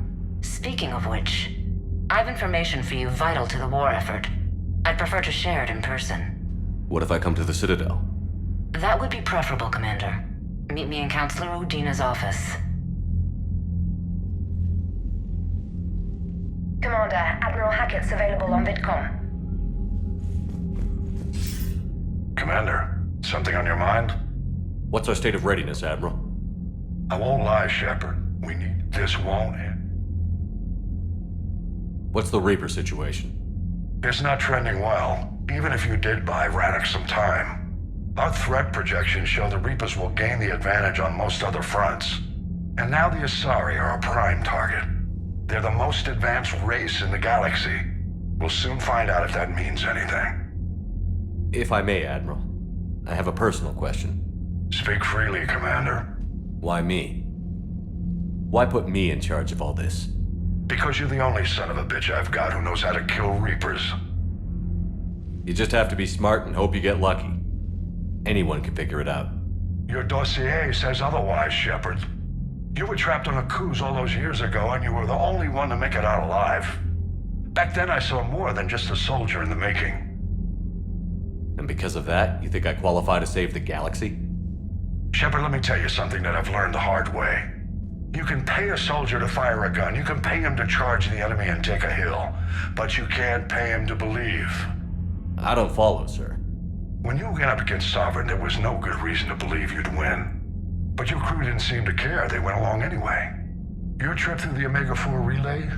H: Speaking of which, I have information for you vital to the war effort. I'd prefer to share it in person.
R: What if I come to the Citadel?
H: That would be preferable, Commander. Meet me in Counselor Udina's office.
L: Commander, Admiral Hackett's available on VidCom.
C: Commander, something on your mind?
R: What's our state of readiness, Admiral?
C: I won't lie, Shepard. This won't end.
R: What's the Reaper situation?
C: It's not trending well, even if you did buy Rannoch some time. Our threat projections show the Reapers will gain the advantage on most other fronts. And now the Asari are a prime target. They're the most advanced race in the galaxy. We'll soon find out if that means anything.
R: If I may, Admiral, I have a personal question.
C: Speak freely, Commander.
R: Why me? Why put me in charge of all this?
C: Because you're the only son of a bitch I've got who knows how to kill Reapers.
R: You just have to be smart and hope you get lucky. Anyone can figure it out.
C: Your dossier says otherwise, Shepard. You were trapped on a cruise all those years ago, and you were the only one to make it out alive. Back then I saw more than just a soldier in the making.
R: And because of that, you think I qualify to save the galaxy?
C: Shepard, let me tell you something that I've learned the hard way. You can pay a soldier to fire a gun, you can pay him to charge the enemy and take a hill, but you can't pay him to believe.
R: I don't follow, sir.
C: When you went up against Sovereign, there was no good reason to believe you'd win. But your crew didn't seem to care. They went along anyway. Your trip through the Omega-4 relay?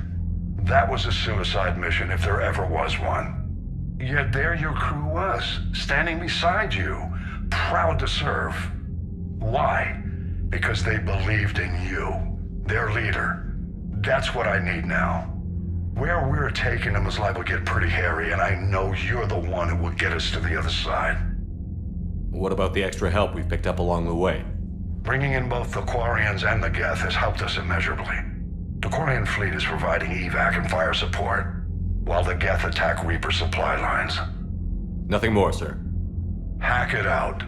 C: That was a suicide mission if there ever was one. Yet there your crew was, standing beside you, proud to serve. Why? Because they believed in you, their leader. That's what I need now. Where we're taking them is liable to get pretty hairy, and I know you're the one who will get us to the other side.
R: What about the extra help we've picked up along the way?
C: Bringing in both the Quarians and the Geth has helped us immeasurably. The Quarian fleet is providing evac and fire support, while the Geth attack Reaper supply lines.
R: Nothing more, sir.
C: Hack it out.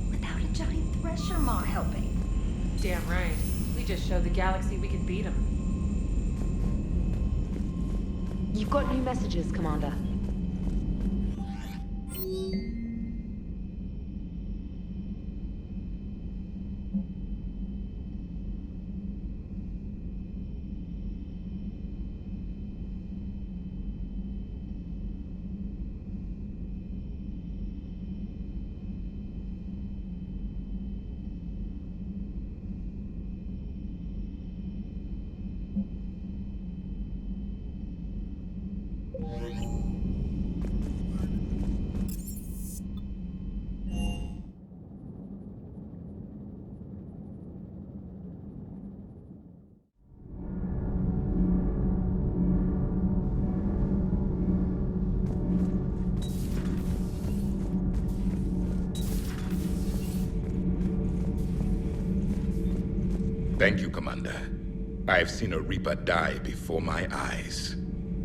A: Without a giant thresher maw helping.
S: Damn right. We just showed the galaxy we can beat them.
T: You've got new messages, Commander.
G: Thank you, Commander. I have seen a Reaper die before my eyes.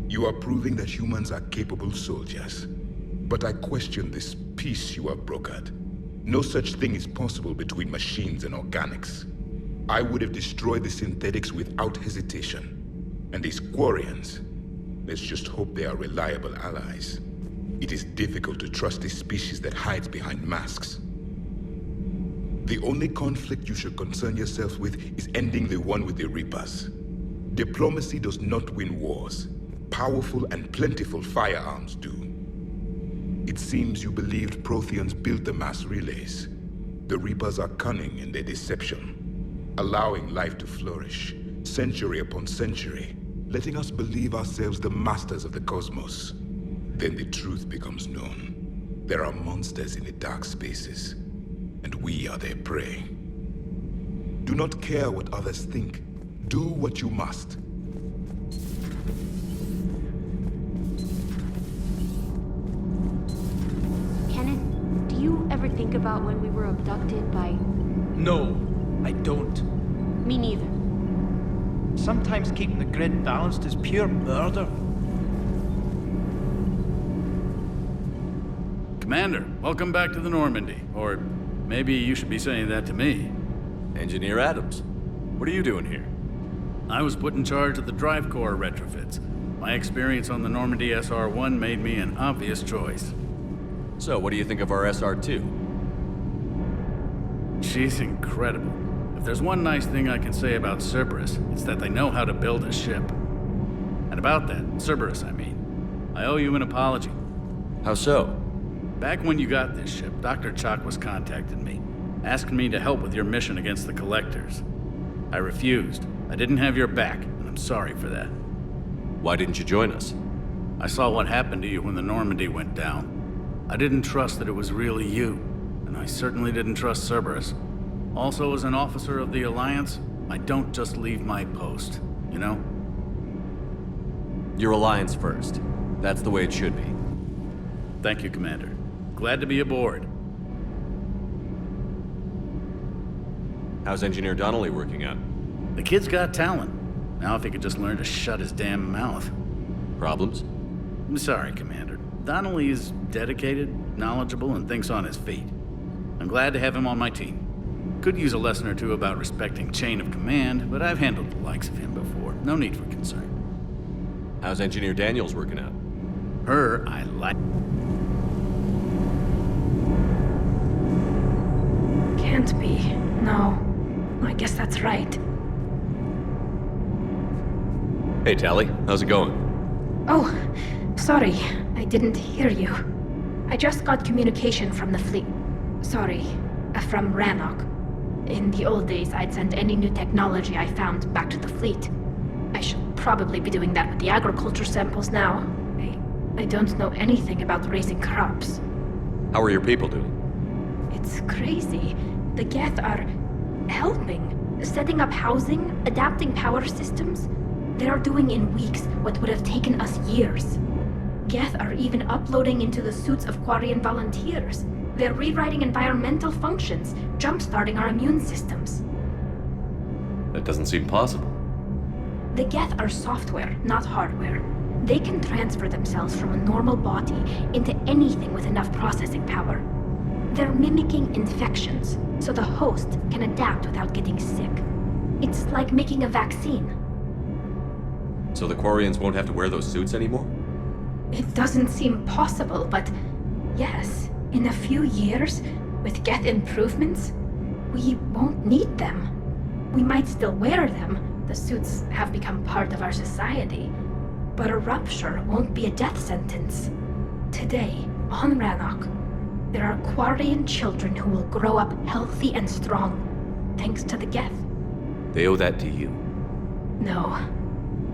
G: You are proving that humans are capable soldiers. But I question this peace you have brokered. No such thing is possible between machines and organics. I would have destroyed the synthetics without hesitation. And these Quarians, let's just hope they are reliable allies. It is difficult to trust a species that hides behind masks. The only conflict you should concern yourself with is ending the one with the Reapers. Diplomacy does not win wars. Powerful and plentiful firearms do. It seems you believed Protheans built the mass relays. The Reapers are cunning in their deception, allowing life to flourish, century upon century, letting us believe ourselves the masters of the cosmos. Then the truth becomes known. There are monsters in the dark spaces, and we are their prey. Do not care what others think. Do what you must.
Q: Kenneth, do you ever think about when we were abducted by...
V: No, I don't.
Q: Me neither.
V: Sometimes keeping the grid balanced is pure murder.
J: Commander, welcome back to the Normandy. Or maybe you should be saying that to me.
R: Engineer Adams, what are you doing here?
J: I was put in charge of the drive core retrofits. My experience on the Normandy SR-1 made me an obvious choice.
R: So, what do you think of our SR-2?
J: She's incredible. If there's one nice thing I can say about Cerberus, it's that they know how to build a ship. And about that, Cerberus, I mean, I owe you an apology.
R: How so?
J: Back when you got this ship, Dr. Chalk was contacting me, asking me to help with your mission against the Collectors. I refused. I didn't have your back, and I'm sorry for that.
R: Why didn't you join us?
J: I saw what happened to you when the Normandy went down. I didn't trust that it was really you, and I certainly didn't trust Cerberus. Also, as an officer of the Alliance, I don't just leave my post, you know?
R: Your Alliance first. That's the way it should be.
J: Thank you, Commander. Glad to be aboard.
R: How's Engineer Donnelly working out?
J: The kid's got talent. Now if he could just learn to shut his damn mouth.
R: Problems?
J: I'm sorry, Commander. Donnelly is dedicated, knowledgeable, and thinks on his feet. I'm glad to have him on my team. Could use a lesson or two about respecting chain of command, but I've handled the likes of him before. No need for concern.
R: How's Engineer Daniels working out?
J: Her, I like.
I: Can't be. No. I guess that's right.
R: Hey, Tally. How's it going?
I: Oh, sorry. I didn't hear you. I just got communication from the fleet. Sorry, from Rannoch. In the old days, I'd send any new technology I found back to the fleet. I should probably be doing that with the agriculture samples now. I don't know anything about raising crops.
R: How are your people doing?
I: It's crazy. The Geth are helping. Setting up housing, adapting power systems. They are doing in weeks what would have taken us years. Geth are even uploading into the suits of Quarian volunteers. They're rewriting environmental functions, jump-starting our immune systems.
R: That doesn't seem possible.
I: The Geth are software, not hardware. They can transfer themselves from a normal body into anything with enough processing power. They're mimicking infections, so the host can adapt without getting sick. It's like making a vaccine.
R: So the Quarians won't have to wear those suits anymore?
I: It doesn't seem possible, but yes, in a few years, with Geth improvements, we won't need them. We might still wear them. The suits have become part of our society. But a rupture won't be a death sentence. Today, on Rannoch, there are Quarian children who will grow up healthy and strong, thanks to the Geth.
R: They owe that to you.
I: No.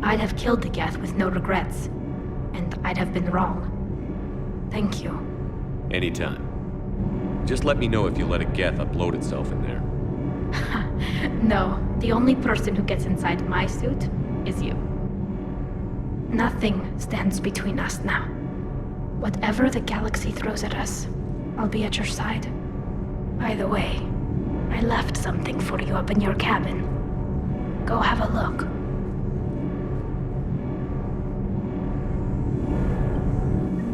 I: I'd have killed the Geth with no regrets. And I'd have been wrong. Thank you.
R: Anytime. Just let me know if you let a Geth upload itself in there.
I: No, the only person who gets inside my suit is you. Nothing stands between us now. Whatever the galaxy throws at us, I'll be at your side. By the way, I left something for you up in your cabin. Go have a look.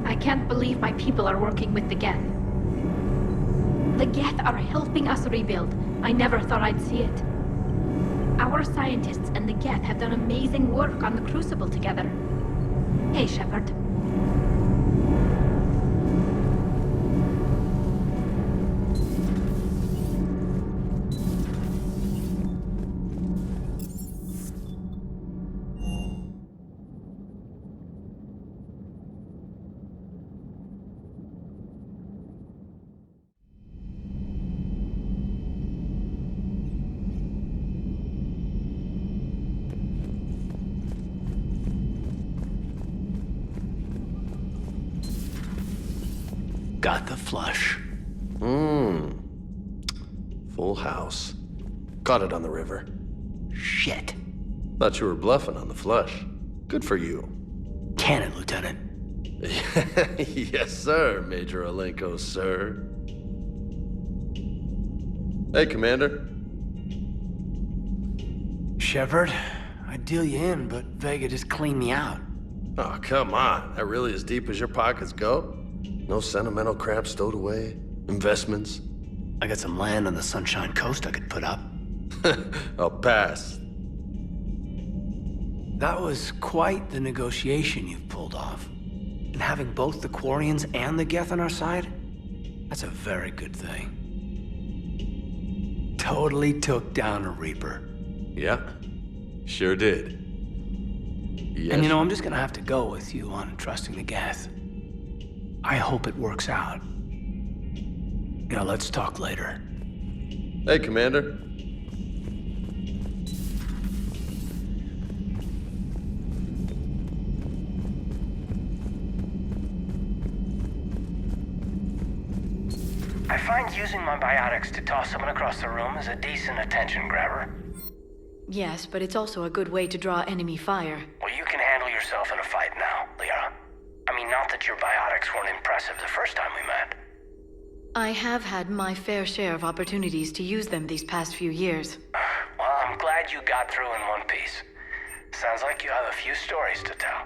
I: I can't believe my people are working with the Geth. The Geth are helping us rebuild. I never thought I'd see it. Our scientists and the Geth have done amazing work on the Crucible together. Hey, Shepard.
D: Got the flush.
U: Full house. Caught it on the river.
D: Shit.
U: Thought you were bluffing on the flush. Good for you.
D: Cannon, Lieutenant.
U: Yes, sir, Major Olenko, sir. Hey, Commander.
D: Shepard, I'd deal you in, but Vega just cleaned me out.
U: Oh, come on. That really as deep as your pockets go? No sentimental crap stowed away? Investments?
D: I got some land on the Sunshine Coast I could put up.
U: I'll pass.
D: That was quite the negotiation you've pulled off. And having both the Quarians and the Geth on our side, that's a very good thing. Totally took down a Reaper.
U: Yeah, sure did. Yes.
D: And you know, I'm just gonna have to go with you on trusting the Geth. I hope it works out. You know, let's talk later.
U: Hey, Commander.
F: I find using my biotics to toss someone across the room is a decent attention grabber.
Q: Yes, but it's also a good way to draw enemy fire.
F: Well, you can handle yourself in a fight now, Liara. I mean, not that your biotics weren't impressive the first time we met.
Q: I have had my fair share of opportunities to use them these past few years.
F: Well, I'm glad you got through in one piece. Sounds like you have a few stories to tell.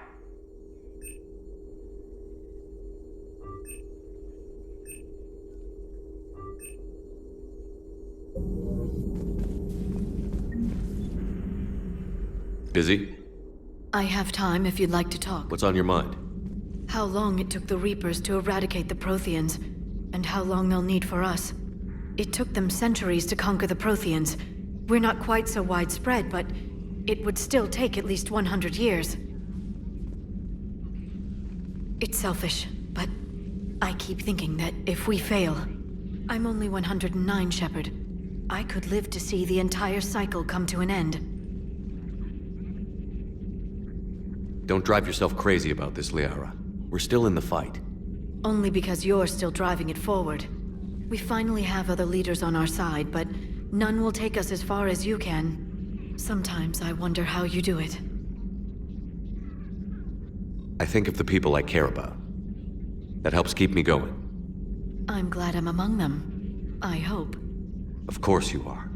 R: Busy?
Q: I have time if you'd like to talk.
R: What's on your mind?
Q: How long it took the Reapers to eradicate the Protheans, and how long they'll need for us. It took them centuries to conquer the Protheans. We're not quite so widespread, but it would still take at least 100 years. It's selfish, but I keep thinking that if we fail... I'm only 109, Shepard. I could live to see the entire cycle come to an end.
R: Don't drive yourself crazy about this, Liara. We're still in the fight.
Q: Only because you're still driving it forward. We finally have other leaders on our side, but none will take us as far as you can. Sometimes I wonder how you do it.
R: I think of the people I care about. That helps keep me going.
Q: I'm glad I'm among them. I hope.
R: Of course you are.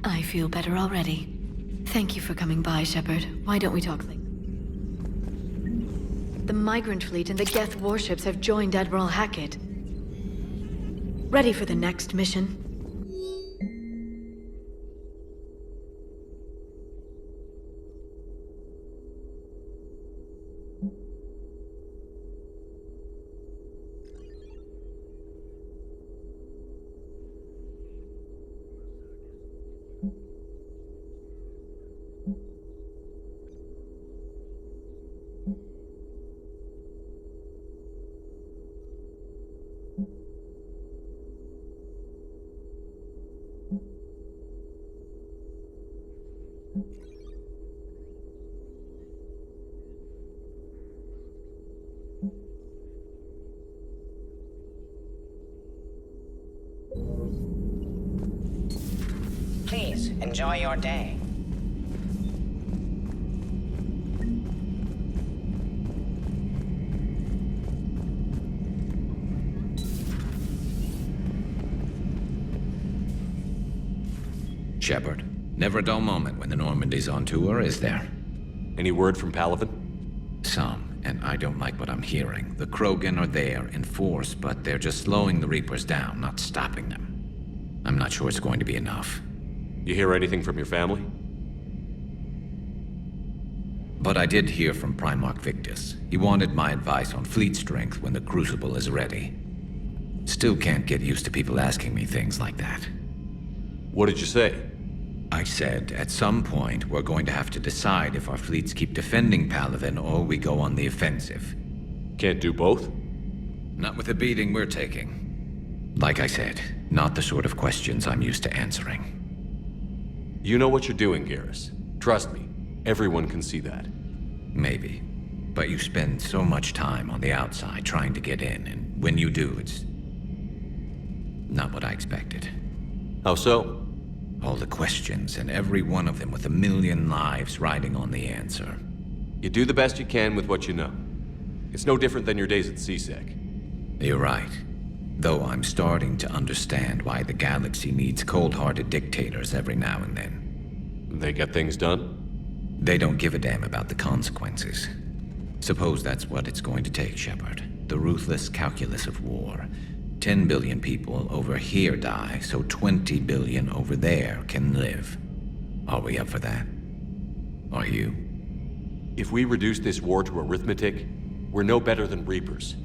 Q: I feel better already. Thank you for coming by, Shepard. Why don't we talk later? The Migrant Fleet and the Geth warships have joined Admiral Hackett. Ready for the next mission?
N: Please, enjoy your day.
W: Shepard, never a dull moment when the Normandy's on tour, is there?
R: Any word from Palaven?
W: Some, and I don't like what I'm hearing. The Krogan are there in force, but they're just slowing the Reapers down, not stopping them. I'm not sure it's going to be enough.
R: You hear anything from your family?
W: But I did hear from Primarch Victus. He wanted my advice on fleet strength when the Crucible is ready. Still can't get used to people asking me things like that.
R: What did you say?
W: I said, at some point, we're going to have to decide if our fleets keep defending Palaven or we go on the offensive.
R: Can't do both?
W: Not with the beating we're taking. Like I said, not the sort of questions I'm used to answering.
R: You know what you're doing, Garrus. Trust me, everyone can see that.
W: Maybe. But you spend so much time on the outside trying to get in, and when you do, it's... not what I expected.
R: How so?
W: All the questions, and every one of them with a million lives riding on the answer.
R: You do the best you can with what you know. It's no different than your days at CSEC.
W: You're right. Though I'm starting to understand why the galaxy needs cold-hearted dictators every now and then.
R: They get things done?
W: They don't give a damn about the consequences. Suppose that's what it's going to take, Shepard. The ruthless calculus of war. 10 billion people over here die, so 20 billion over there can live. Are we up for that? Are you?
R: If we reduce this war to arithmetic, we're no better than Reapers.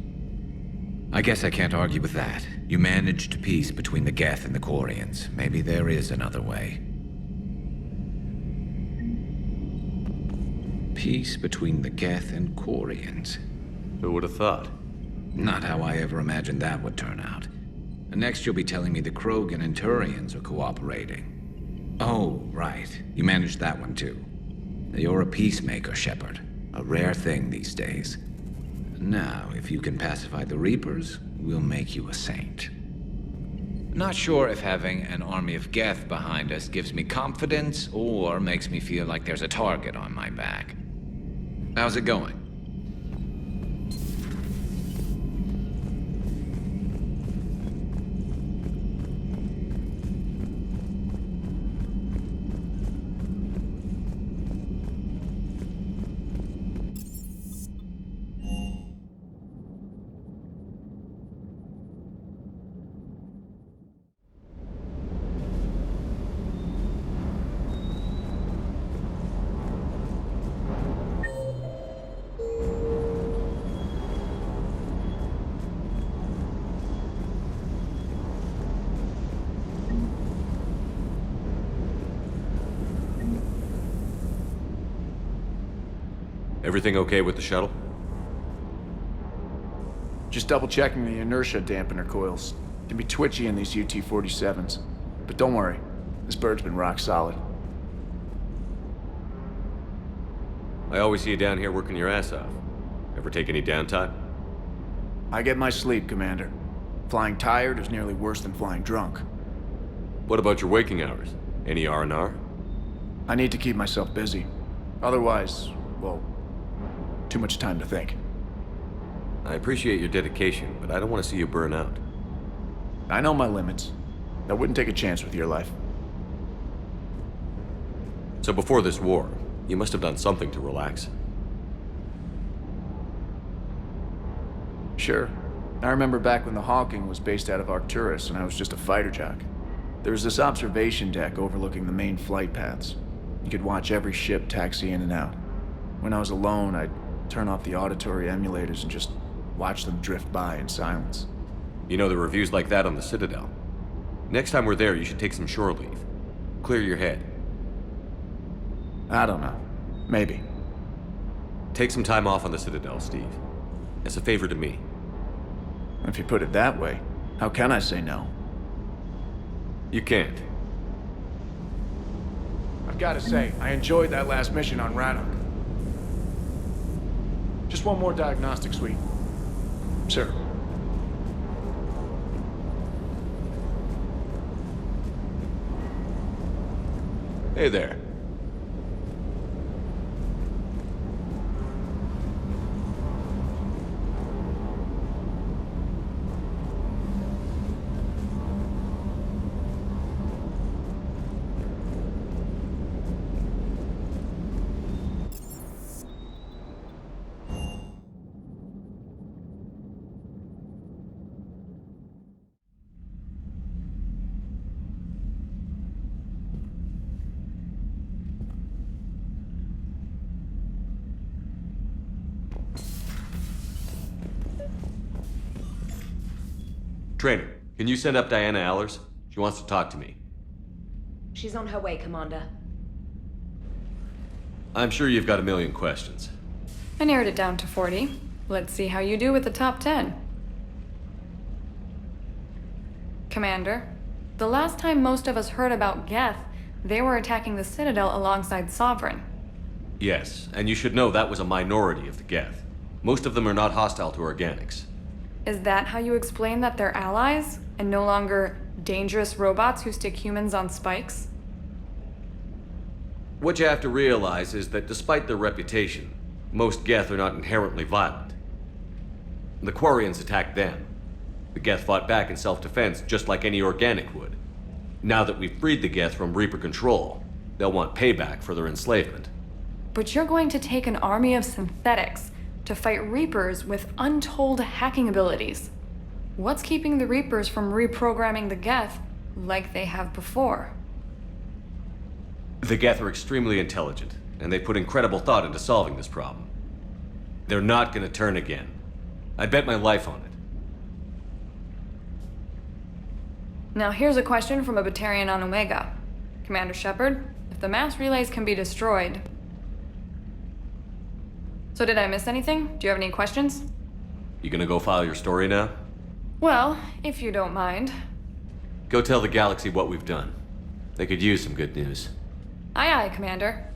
W: I guess I can't argue with that. You managed peace between the Geth and the Quarians. Maybe there is another way. Peace between the Geth and Quarians.
R: Who would have thought?
W: Not how I ever imagined that would turn out. And next you'll be telling me the Krogan and Turians are cooperating. Oh, right. You managed that one too. You're a peacemaker, Shepard. A rare thing these days. Now, if you can pacify the Reapers, we'll make you a saint. Not sure if having an army of Geth behind us gives me confidence or makes me feel like there's a target on my back. How's it going?
R: Everything okay with the shuttle?
V: Just double checking the inertia dampener coils. Can be twitchy in these UT-47s. But don't worry, this bird's been rock solid.
R: I always see you down here working your ass off. Ever take any downtime?
V: I get my sleep, Commander. Flying tired is nearly worse than flying drunk.
R: What about your waking hours? Any R&R?
V: I need to keep myself busy. Otherwise, well, too much time to think.
R: I appreciate your dedication, but I don't want to see you burn out.
V: I know my limits. I wouldn't take a chance with your life.
R: So before this war, you must have done something to relax.
V: Sure. I remember back when the Hawking was based out of Arcturus and I was just a fighter jock. There was this observation deck overlooking the main flight paths. You could watch every ship taxi in and out. When I was alone, I'd turn off the auditory emulators and just watch them drift by in silence.
R: You know, the reviews like that on the Citadel. Next time we're there, you should take some shore leave. Clear your head.
V: I don't know. Maybe.
R: Take some time off on the Citadel, Steve. As a favor to me.
V: If you put it that way, how can I say no?
R: You can't.
V: I've got to say, I enjoyed that last mission on Rannoch. Just one more diagnostic suite. Sir.
R: Hey there. Trainer, can you send up Diana Allers? She wants to talk to me.
T: She's on her way, Commander.
R: I'm sure you've got a million questions.
B: I narrowed it down to 40. Let's see how you do with the top 10. Commander, the last time most of us heard about Geth, they were attacking the Citadel alongside Sovereign.
R: Yes, and you should know that was a minority of the Geth. Most of them are not hostile to organics.
B: Is that how you explain that they're allies, and no longer dangerous robots who stick humans on spikes?
R: What you have to realize is that despite their reputation, most Geth are not inherently violent. The Quarians attacked them. The Geth fought back in self-defense just like any organic would. Now that we've freed the Geth from Reaper control, they'll want payback for their enslavement.
B: But you're going to take an army of synthetics, to fight Reapers with untold hacking abilities. What's keeping the Reapers from reprogramming the Geth like they have before?
R: The Geth are extremely intelligent, and they put incredible thought into solving this problem. They're not gonna turn again. I'd bet my life on it.
B: Now here's a question from a Batarian on Omega. Commander Shepard, if the mass relays can be destroyed... So did I miss anything? Do you have any questions?
R: You gonna go file your story now?
B: Well, if you don't mind.
R: Go tell the galaxy what we've done. They could use some good news.
B: Aye, aye, Commander.